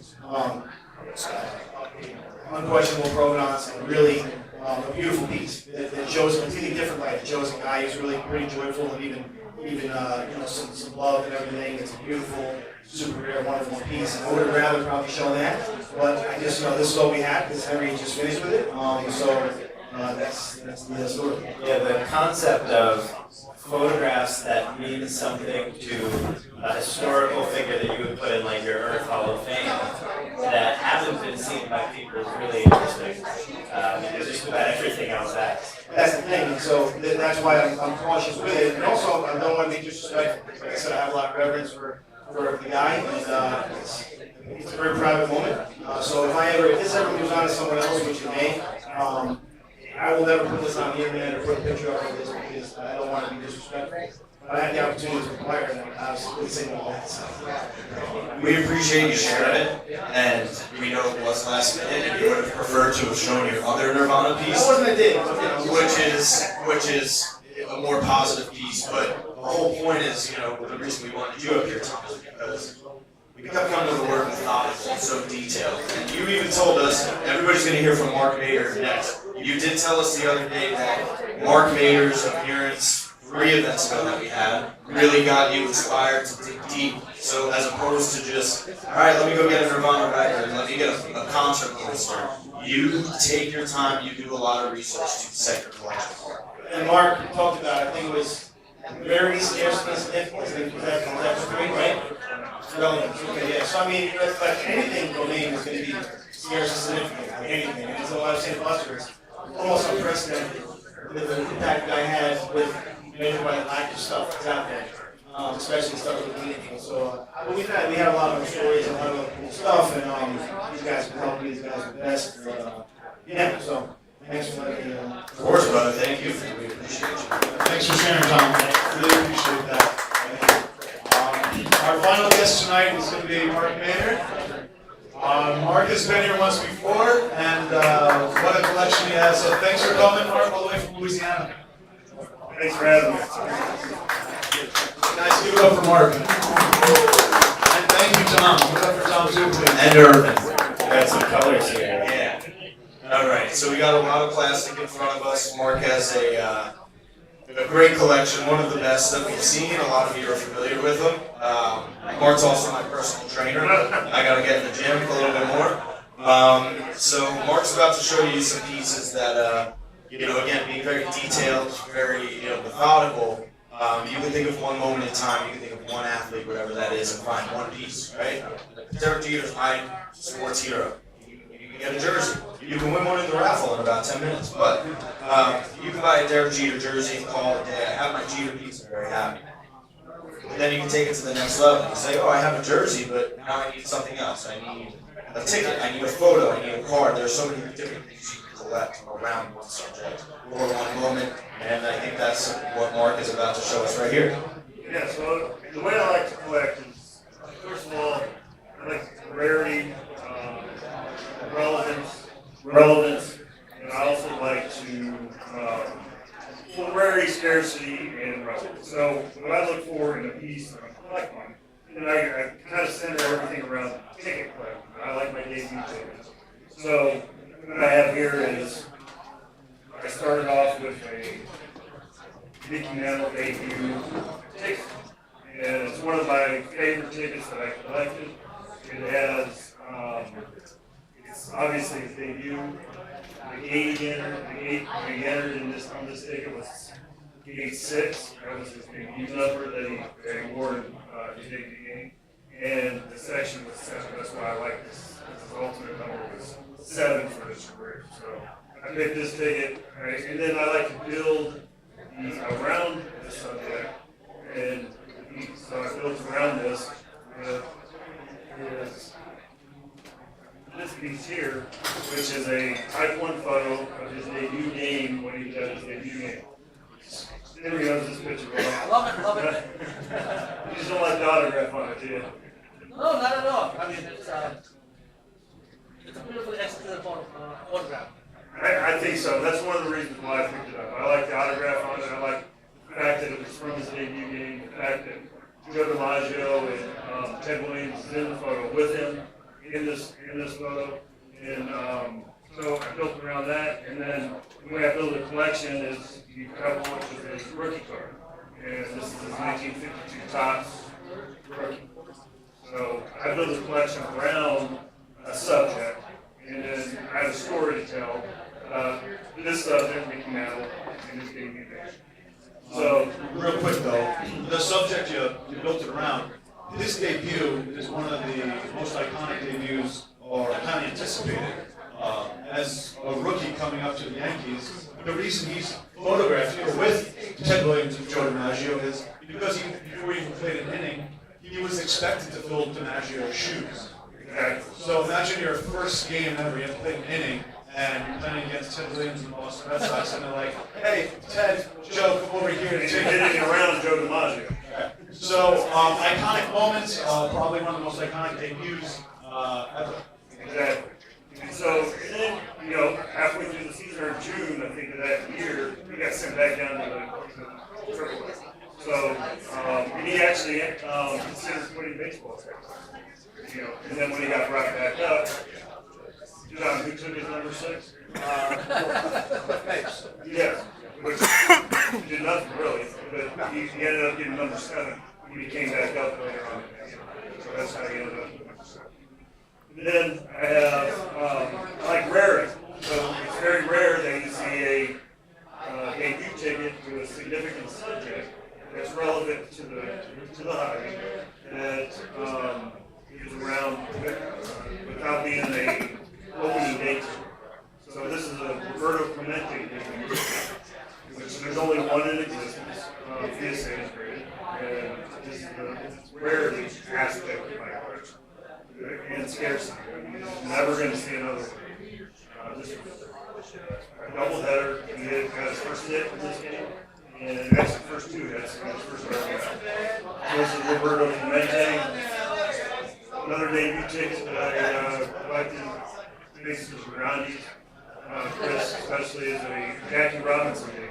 unquestionable provenance and really a beautiful piece that shows a completely different light. It shows a guy who's really pretty joyful and even you know, some love and everything. It's a beautiful, super rare, wonderful piece. And I would have rather probably show that, but I just, you know, this is all we had because Henry just finished with it. That's the story. Yeah, the concept of photographs that mean something to a historical figure that you would put in like your Earth Hall of Fame that haven't been seen by people is really interesting. Because just about everything else has. That's the thing, and so that's why I'm cautious with it. And also, I don't want to be disrespectful. Like I said, I have a lot of reverence for the guy, and it's a very private moment. So if this ever moves on to someone else, which it may, I will never put this on the internet or put a picture up of this because I don't want to be disrespectful. But I had the opportunity to acquire it, and I was really saying all that. So. We appreciate you sharing it, and we know it was last minute, and you would have preferred to have shown your other Nirvana piece, That wasn't a dig, but, you know, which is a more positive piece. But the whole point is, you know, the reason we wanted you up here, Tom, is because we kept coming to the word methodical and so detailed. And you even told us everybody's going to hear from Mark Bader next. You did tell us the other day that Mark Mader's appearance 3 events ago that we had really got you inspired to dig deep. So as opposed to just, all right, let me go get a Nirvana record, let me get a concert poster. You take your time, you do a lot of research to set your collection apart. And Mark talked about, I think it was very scarce and significant. I think that's great, right? Relevance. Okay, yeah. So I mean, like anything domain is going to be scarce and significant, like anything. And so I was saying to Buster, it's almost unprecedented the impact that I had with by the lack of stuff that's out there, especially stuff with meaningful. So, but we had a lot of stories and a lot of cool stuff, and these guys can help me. These guys are the best. Yeah. So. Thanks for letting me. Of course, brother. Thank you. We appreciate you. Thanks for sharing, Tom. Really appreciate that. Our final guest tonight is going to be Mark Maynard. Mark has been here once before, and what a collection he has. So thanks for coming, Mark, all the way from Louisiana. Thanks for having me. Guys, give it up for Mark. And thank you, Tom. Give it up for Tom, too, please. And Irvin. Got some colors here. Yeah. All right. So we got a lot of plastic in front of us. Mark has a great collection, one of the best that we've seen. A lot of you are familiar with him. Mark's also my personal trainer. I got to get in the gym a little bit more. So Mark's about to show you some pieces that, again, being very detailed, very methodical. You can think of one moment in time. You can think of one athlete, whatever that is, and find one piece, right? Derek Jeter's my sports hero. You can get a jersey. You can win one in the raffle in about 10 minutes. But you can buy a Derek Jeter jersey and call it a day. I have my Jeter piece. I'm very happy. And then you can take it to the next level. You say, oh, I have a jersey, but now I need something else. I need a ticket. I need a photo. I need a card. There's so many different things you can collect around one subject or one moment. And I think that's what Mark is about to show us right here. Yeah, so the way I like to collect is, first of all, I like rarity, relevance, and I also like to, rarity, scarcity, and relevance. So what I look for in a piece that I'm collecting, and I kind of center everything around ticket collecting. I like my debut tickets. So what I have here is, I started off with a Mickey Mantle debut ticket, and it's one of my favorite tickets that I collected. It has, it's obviously his debut. The gate he entered on this ticket was gate 6. That was his debut number that he wore in his debut game. And the section was 7. That's why I like this. His ultimate number was 7 for his career. So I picked this ticket, right? And then I like to build around the subject. And so I built around this with this piece here, which is a type 1 photo of his debut game when he did his debut game. There we go, this picture. Love it. You just don't like the autograph on it, do you? No, not at all. I mean, it's a beautifully executed photograph. I think so. That's one of the reasons why I picked it up. I like the autograph on it. I like the fact that it was from his debut game. The fact that Joe DiMaggio and Ted Williams is in the photo with him in this photo. And so I built around that. And then the way I build a collection is you couple it with his rookie card. And this is his 1952 Topps rookie. So I built a collection around a subject, and then I have a story to tell. This subject, Mickey Mantle, and his debut game. So, Real quick though, the subject you built it around, his debut is one of the most iconic debuts, or kind of anticipated. As a rookie coming up to the Yankees, the reason he's photographed here with Ted Williams and Joe DiMaggio is because before he even played an inning, he was expected to fill DiMaggio's shoes. So imagine your first game ever, you have to play an inning, and you're playing against Ted Williams and the Boston Red Sox, and they're like, hey, Ted, Joe, come over here and take hitting around Joe DiMaggio. So, iconic moments, probably one of the most iconic debuts ever. Exactly. And so, and then, halfway through the season, or June, I think, of that year, he got sent back down to the AAA. So, and he actually considered quitting baseball at that time. And then when he got brought back up, who took his number 6? Thanks. Yeah, which he did nothing really, but he ended up getting number 7 when he came back up later on. So that's how he ended up with number 7. And then I have, like raring. So it's very rare that you see a debut ticket with a significant subject that's relevant to the hobby that is around without being a opening date. So this is a Roberto Clemente debut, which there's only one in existence. PSA is graded, and this is the rarity aspect of my collection and scarcity. You're never going to see another one. This was a double header. He got his first hit in this game, and that's the first 2 hits. And his first hit. This is Roberto Clemente. Another debut ticket that I collected. This is Brigandi. Chris, especially, is a Jackie Robinson debut.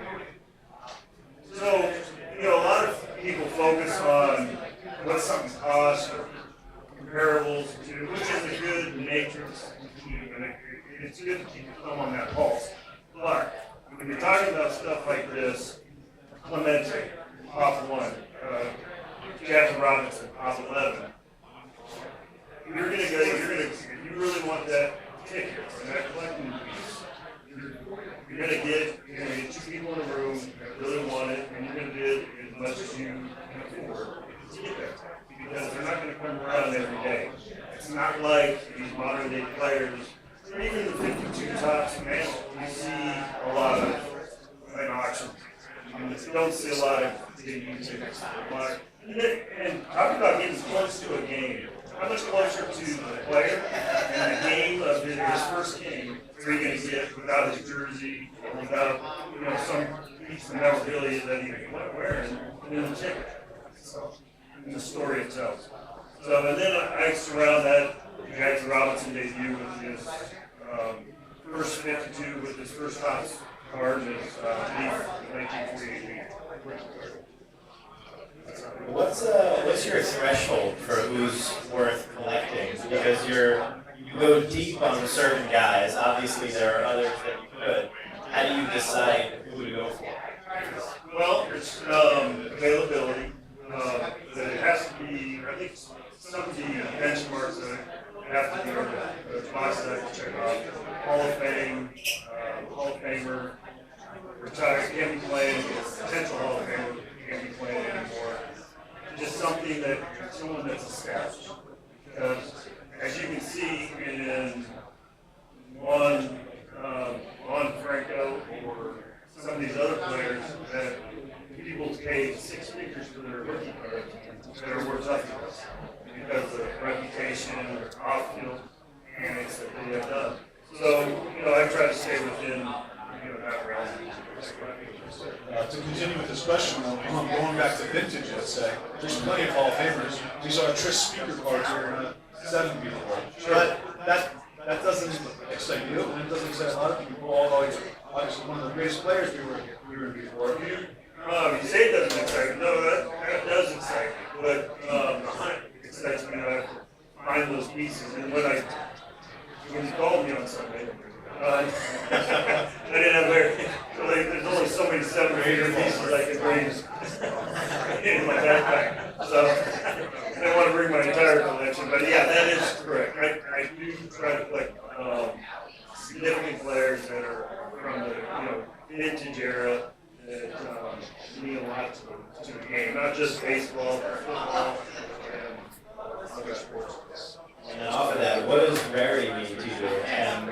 So, a lot of people focus on what something costs or comparables to, which is a good matrix to keep, and it's good to keep your thumb on that pulse. But when you're talking about stuff like this, Clemente, Pop 1, Jackie Robinson, Pop 11, if you really want that ticket or that collecting piece, you're gonna get 2 people in a room that really want it, and you're gonna bid as much as you can afford to get that. Because they're not gonna come around every day. It's not like these modern day players, or even the 52 tops now, you see a lot of an auction. You don't see a lot of debut tickets. And talk about getting close to a game. How much closer to the player and the game of his first game are you going to get without his jersey, without some piece of memorabilia that he went wearing, and then the ticket, so, and the story it tells. So, and then I surround that Jackie Robinson debut with his first 52 with his first Topps card, his Leaf 1948. What's your threshold for who's worth collecting? Because you go deep on certain guys. Obviously, there are others that you could. How do you decide who to go for? Well, it's availability. It has to be. I think some of the benchmarks that have to be the boxes that I have to check off. Hall of Fame, Hall of Famer, retired, can't be playing. Potential Hall of Famer can't be playing anymore. Just something that someone that's established. Because as you can see in on Franco or some of these other players that people pay 6 figures for their rookie cards that are worth nothing because of reputation or off-field antics that they have done. So, I try to stay within that realm. To continue with this question, going back to vintage, let's say, there's plenty of Hall of Famers. We saw Trish speaker cards here in a 7 before. But that doesn't excite you, and it doesn't excite a lot of people, although he's obviously one of the greatest players we were in before. You say it doesn't excite me. No, that does excite me. But it excites me that I have to find those pieces. And when you called me on Sunday, I didn't have there's only so many 7-figure pieces I could bring in my backpack. So I didn't want to bring my entire collection. But yeah, that is correct. I do try to collect significant players that are from the vintage era that mean a lot to the game. Not just baseball, but football and other sports. And off of that, what does rarity mean to you? And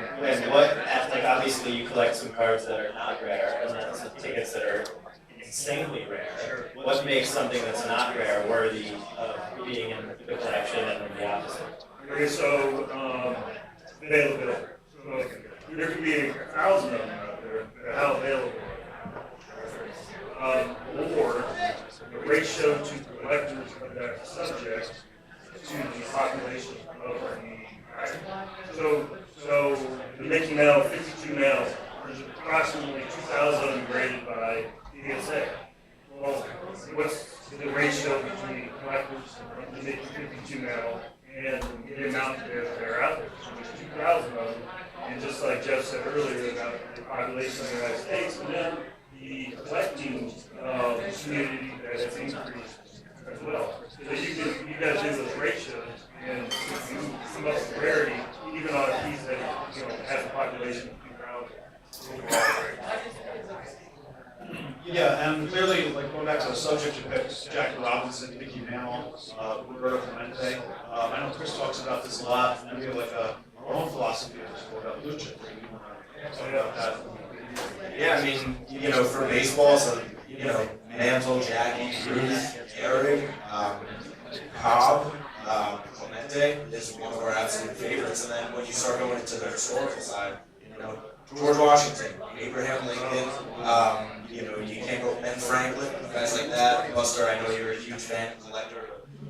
what, like obviously you collect some cards that are not rare, and then some tickets that are insanely rare. What makes something that's not rare worthy of being in the collection and the opposite? Okay, so availability. So there could be 1,000 of them out there, but how available are they? Or the ratio to collectors of that subject to the population of the item. So the Mickey Mantle, 52 Mantle, there's approximately 2,000 graded by PSA. Well, what's the ratio between collectors of the Mickey 52 Mantle and the amount that are out there? So there's 2,000 of them. And just like Jeff said earlier about the population of the United States, and then the collecting community that has increased as well. So you guys do those ratios, and you come up with rarity, even on a piece that has a population of 2,000. Yeah, and clearly, like going back to the subject you picked, Jackie Robinson, Mickey Mantle, Roberto Clemente. I know Chris talks about this a lot, and we have like our own philosophy of sport evolution. Talk about that. Yeah, I mean, for baseball, so, Mantle, Jackie, Cruz, Eric, Cobb, Clemente is one of our absolute favorites. And then when you start going into the historical side, George Washington, Abraham Lincoln, you can't go Ben Franklin, guys like that. Buster, I know you're a huge fan, collector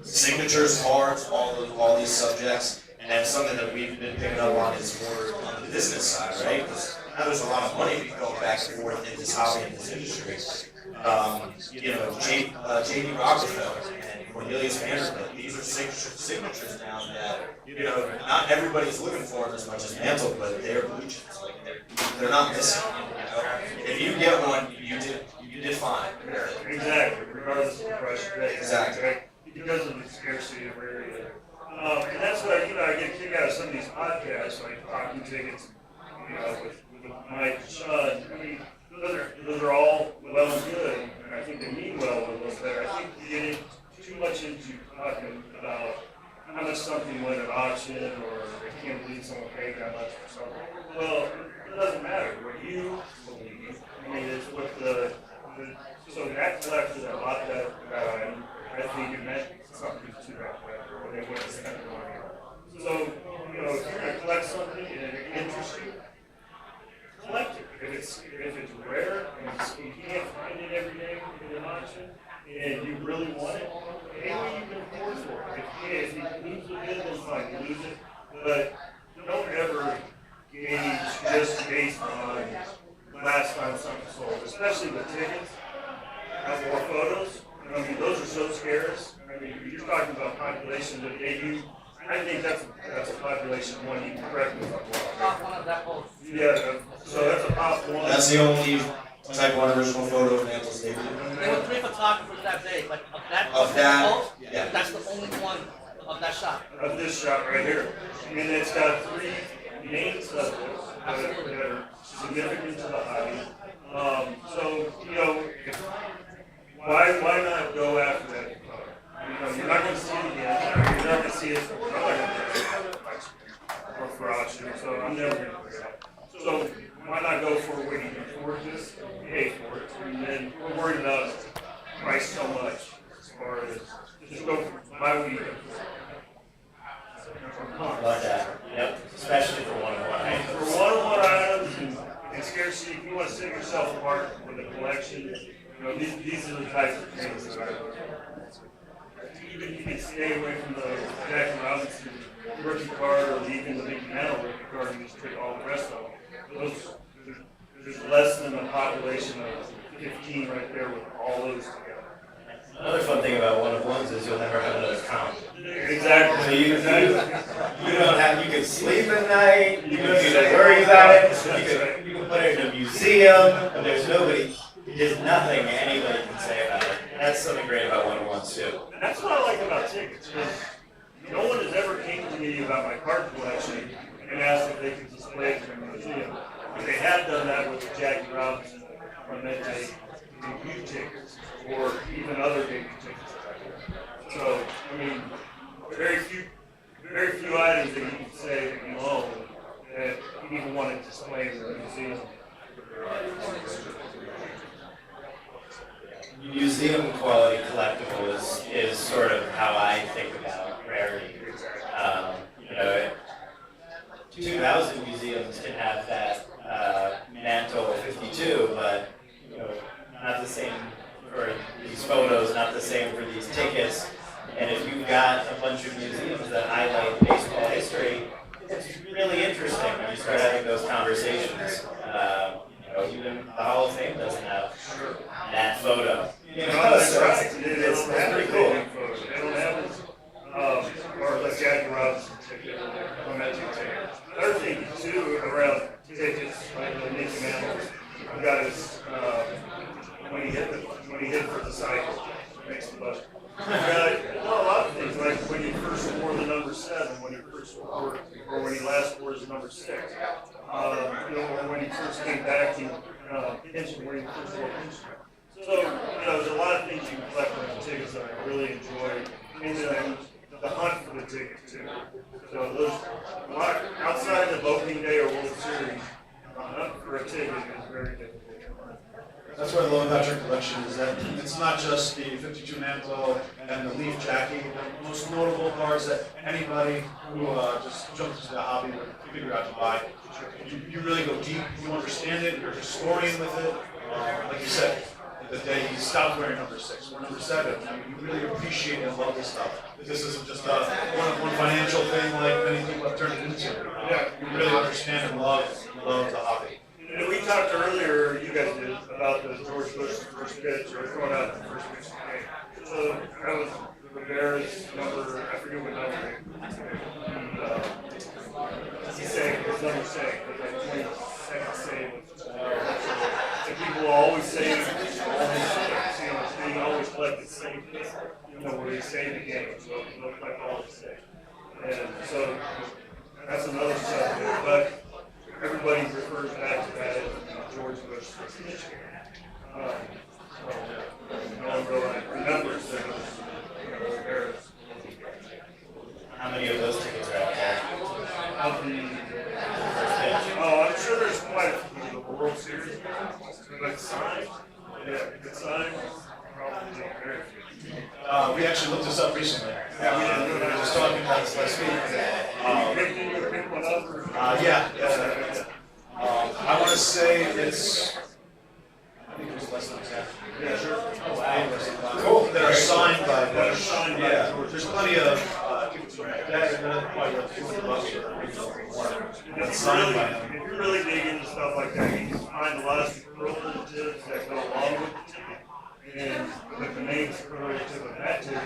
of signatures, cards, all these subjects. And then something that we've been picking up on is more on the business side, right? Because now there's a lot of money going back and forth in this hobby and this industry. J.D. Rockefeller and Cornelius Vanderbilt, these are signatures now that, not everybody's looking for them as much as Mantle, but they're blue chips. Like, they're not missing. If you get one, you did fine. Exactly, regardless of the price you pay. Exactly. Right? Because of the scarcity of rarity. And that's what I get a kick out of some of these podcasts, like Talking Tickets, with Mike and Sean. I mean, those are all well and good, and I think they mean well a little bit. I think you get too much into talking about how much something went at auction, or I can't believe someone paid that much for something. Well, it doesn't matter what you believe. I mean, it's what so that collector that bought that item, I think it meant something to that collector, or they would have spent the money on. So, if you're going to collect something and it interests you, collect it. If it's rare and you can't find it every day in an auction, and you really want it, maybe you can afford for it. If you lose it, then fine, you lose it. But don't ever gauge just based on last time something sold, especially with tickets. Have more photos. I mean, those are so scarce. I mean, you're talking about population of AU. I think that's a population one. You can correct me if I'm wrong. Top one of that whole. Yeah, so that's a pop one. That's the only type 1 original photo of Mantle's debut. There were 3 photographers that day, but Of that, post, yeah. that's the only one of that shot. Of this shot right here. And it's got 3 main subjects that are significant to the hobby. So, why not go after that? You're not going to see it again. You're not going to see it for auction. So I'm never going to pick it up. So why not go for what you can afford this, pay for it, and then we're worried about price so much as far as just go buy what you can afford. Love that. Yep. Especially for one-on-one items. For one-on-one items and scarcity, if you want to set yourself apart with a collection, these are the types of things that I look for. Even you can stay away from the Jackie Robinson rookie card or even the Mickey Mantle rookie card and just take all the rest of them. There's less than a population of 15 right there with all those together. Another fun thing about one-of-ones is you'll never have another count. Exactly. So you don't have, you can sleep at night, you don't need to worry about it, you can put it in a museum, and there's nothing anybody can say about it. That's something great about one-of-ones too. And that's what I like about tickets, because no one has ever came to me about my card collection and asked if they could display it in a museum. But they have done that with the Jackie Robinson, Clemente, debut tickets, or even other debut tickets. So, I mean, very few items that you can say that you own that you even want to display in a museum. Museum quality collectible is sort of how I think about rarity. 2,000 museums can have that Mantle 52, but not the same for these photos, not the same for these tickets. And if you've got a bunch of museums that highlight baseball history, it's really interesting when you start having those conversations. Even the Hall of Fame doesn't have that photo. That's right. It's pretty cool. They don't have it, or the Jackie Robinson ticket, Clemente ticket. Another thing too around Well, a lot of things, like when you first wore the number 7, when you first wore, or when you last wore the number 6. When you first came back to pension, where you first wore pension. So, there's a lot of things you can collect on the tickets that I really enjoy. And the hunt for the tickets too. So there's a lot outside of opening day or World Series, the hunt for a ticket is very difficult. That's what I love about your collection is that it's not just the 52 mantle and the leaf jacket, the most notable cards that anybody who just jumps into the hobby would figure out to buy. You really go deep, you understand it, you're a historian with it. Like you said, the day he stopped wearing number 6 or number 7, you really appreciate and love this stuff. This isn't just one financial thing like many people have turned it into. You really understand and love the hobby. We talked earlier, you guys did, about the George Bush's first pitch, or throwing out the first pitch game. So that was Rivera's number, I forget what number. He sang, his number sang, but that 22nd save was so people will always say all his saves, he always collected save, where he saved the game, so he'll collect all his saves. And so that's another subject, but everybody refers back to that as George Bush first pitch. No one really remembers that it was Rivera's. How many of those tickets are out there? I'm sure there's quite a few of the World Series, but signed, probably very few. We actually looked this up recently. We were just talking about this last week. Pick one up. I want to say it's. I think it was less than half. Yeah, sure. Oh, wow. Cool. That are signed by Bush. Yeah, there's plenty of tickets that are quite like $200 that's signed by him. If you really dig into stuff like that, you can find a lot of superlatives that go along with the ticket. And with the main superlative of that ticket,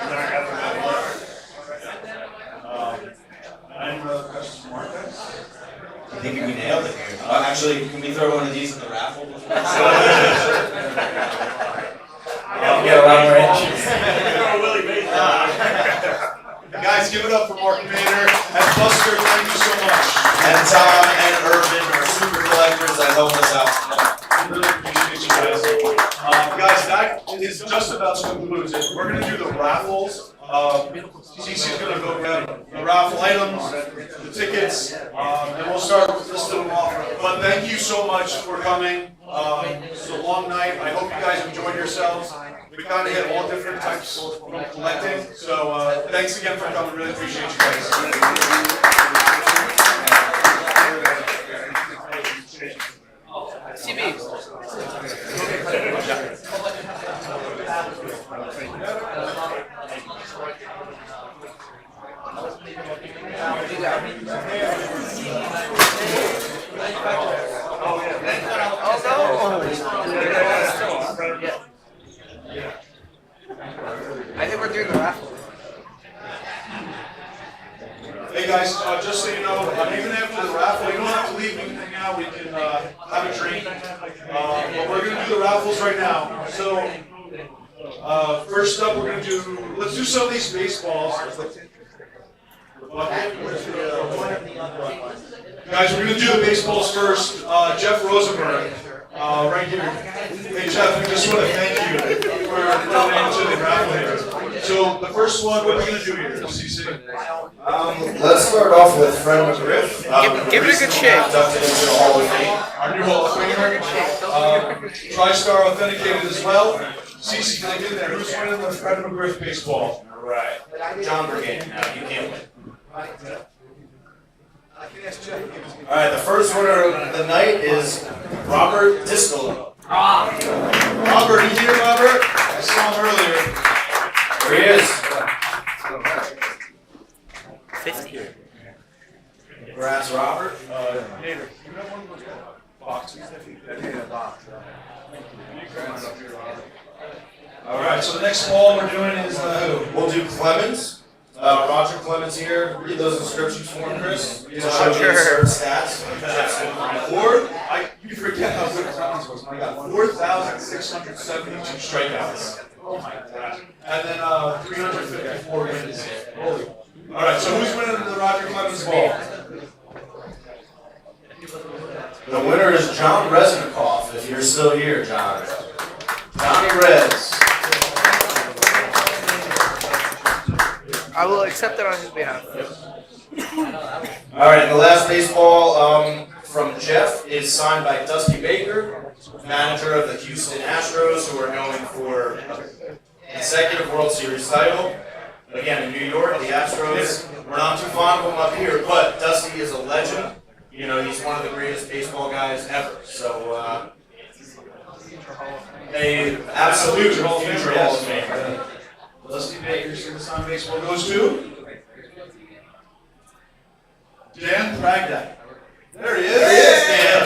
not having Any other questions from Mark, guys? I think we nailed it here. Actually, can we throw one of these in the raffle? Get a lot more entries. Guys, give it up for Mark Maynard and Buster. Thank you so much. And Tom and Urban are super collectors that help us out. Really appreciate you guys. Guys, that is just about to conclude it. We're going to do the raffles. CC's going to go grab the raffle items, the tickets, and we'll start listing them off. But thank you so much for coming. It's a long night. I hope you guys enjoyed yourselves. We kind of hit all different types of collecting. So thanks again for coming. Really appreciate you guys. I think we're doing the raffle. Hey guys, just so you know, even after the raffle, you don't have to leave. We can hang out. We can have a drink. But we're going to do the raffles right now. So first up, we're going to do. Let's do some of these baseballs. Guys, we're going to do the baseballs first. Jeff Rosenberg, right here. Hey Jeff, we just want to thank you for coming into the raffle here. So the first one, what are we going to do here, CC? Let's start off with Fred McGriff. Give it a good shake. Inducted into the Hall of Fame. Our new Hall of Famer. TriStar authenticated as well. CC, can I get in there? Who's winning the Fred McGriff baseball? Right. John Brigandi, now you can't win. Alright, the first winner of the night is Robert Discolo. Robert, you here, Robert? I saw him earlier. There he is. 50. Congrats, Robert. David, you have one of those boxes? I need a box. Alright, so the next ball we're doing is who? We'll do Clemens. Roger Clemens here. Read those inscriptions for him, Chris. These are certain stats. You forget how good Clemens was. I got 4,672 strikeouts. Oh my God. And then 354 wins. Holy. All right, so who's winning the Roger Clemens Ball? The winner is John Resnikoff, if you're still here, John. Johnny Rez. I will accept it on his behalf. All right, and the last baseball from Jeff is signed by Dusty Baker, manager of the Houston Astros, who are going for a consecutive World Series title. Again, in New York, the Astros, we're not too fond of them up here, but Dusty is a legend. You know, he's one of the greatest baseball guys ever. So, a absolute future Hall of Fame. Dusty Baker's going to sign baseball goes to Dan Bragdon. There he is. There he is, Dan.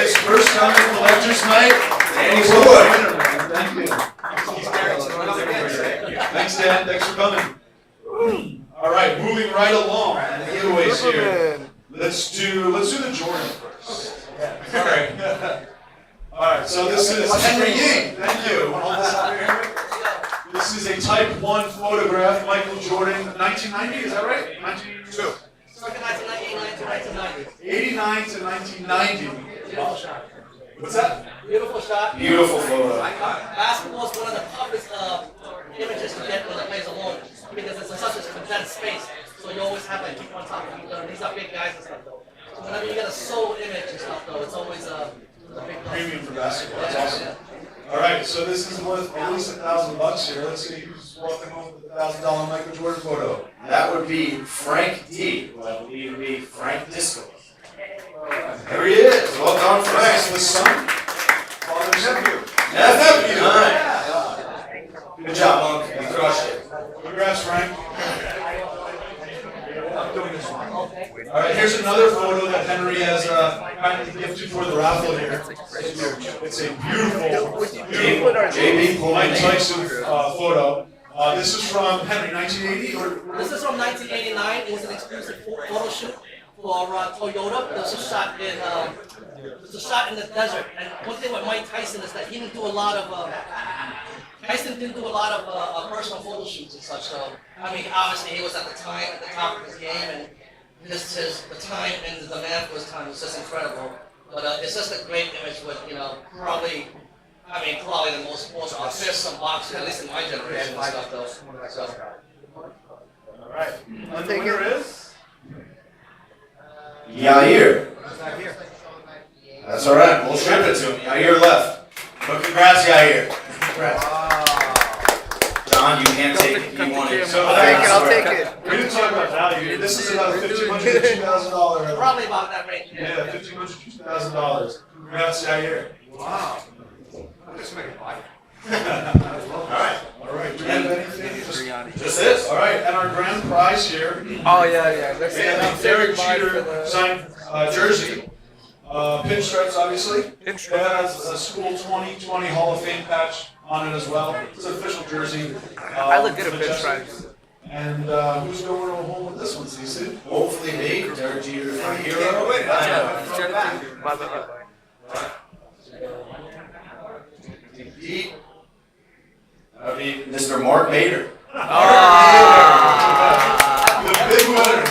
His first time in Collector's Night. Danny Wood. Thank you. Thanks, Dan. Thanks for coming. All right, moving right along. The giveaways here. Let's do the Jordan first. All right. All right. So this is Henry Ying. Thank you. Hold this up here. This is a Type 1 photograph, Michael Jordan, 1990. Is that right? 1992. 89 to 1990. Beautiful shot. What's that? Beautiful shot. Beautiful photo. Basketball is one of the toughest images to get when the players alone because it's in such a condensed space. So you always have like people on top of each other. These are big guys and stuff though. So whenever you get a solo image and stuff though, it's always a big plus. Premium for basketball. That's awesome. All right, so this is worth at least $1,000 here. Let's see who's walking home with a $1,000 Michael Jordan photo. That would be Frank D, who I believe would be Frank Disco. There he is. Well done, Frank. The son, father's nephew. Nephew. Nice. Good job, Monk. You crushed it. Congrats, Frank. All right, here's another photo that Henry has kindly gifted for the raffle here. It's a beautiful JB Mike Tyson photo. This is from Henry, 1980? This is from 1989. It was an exclusive photo shoot for Toyota. It was a shot in the desert. And one thing with Mike Tyson is that he didn't do a lot of personal photo shoots and such. So I mean, obviously he was at the top of his game, and the time and the demand for his time was just incredible. But it's just a great image with probably the most fearsome boxer, at least in my generation and stuff though. So. All right. And the winner is? Yair. That's all right. We'll ship it to him. Yair left. But congrats, Yair. Congrats. John, you can't take it. You want it. So I'll take it. We didn't talk about value. This is about $1,500 to $2,000. Probably about that rate. Yeah, $1,500 to $2,000. Congrats, Yair. Wow. I'm just making five. All right. Do you have anything? Just this. All right, and our grand prize here. Oh yeah. Let's We have a Derek Jeter signed jersey. Pinstripes, obviously. It has a School 2020 Hall of Fame patch on it as well. It's an official jersey. I look good at pinstripes. And who's going home with this one, Cece? Hopefully me. Derek Jeter's my hero. I know. Bye. Pete. That would be Mr. Mark Mader. The big winner.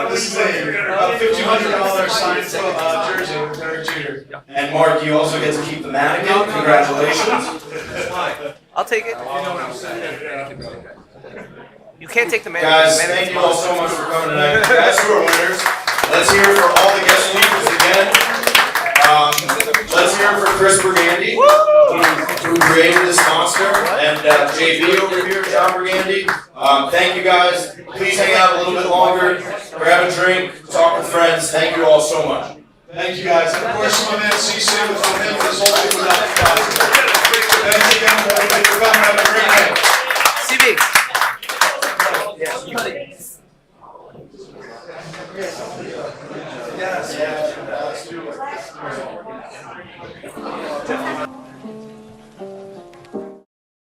This is a $1,500 signed jersey with Derek Jeter. And Mark, you also get to keep the mannequin. Congratulations. I'll take it. You can't take the man. Guys, thank you all so much for coming tonight. You guys who are winners. Let's hear it for all the guest speakers again. Let's hear it for Chris Brigandi, who created this monster, and JB over here, John Brigandi. Thank you guys. Please hang out a little bit longer, grab a drink, talk with friends. Thank you all so much. Thank you guys. And of course, my man CC with him, this whole thing without the prize. Thanks again, everybody, for coming. Have a great night. CB. Yes.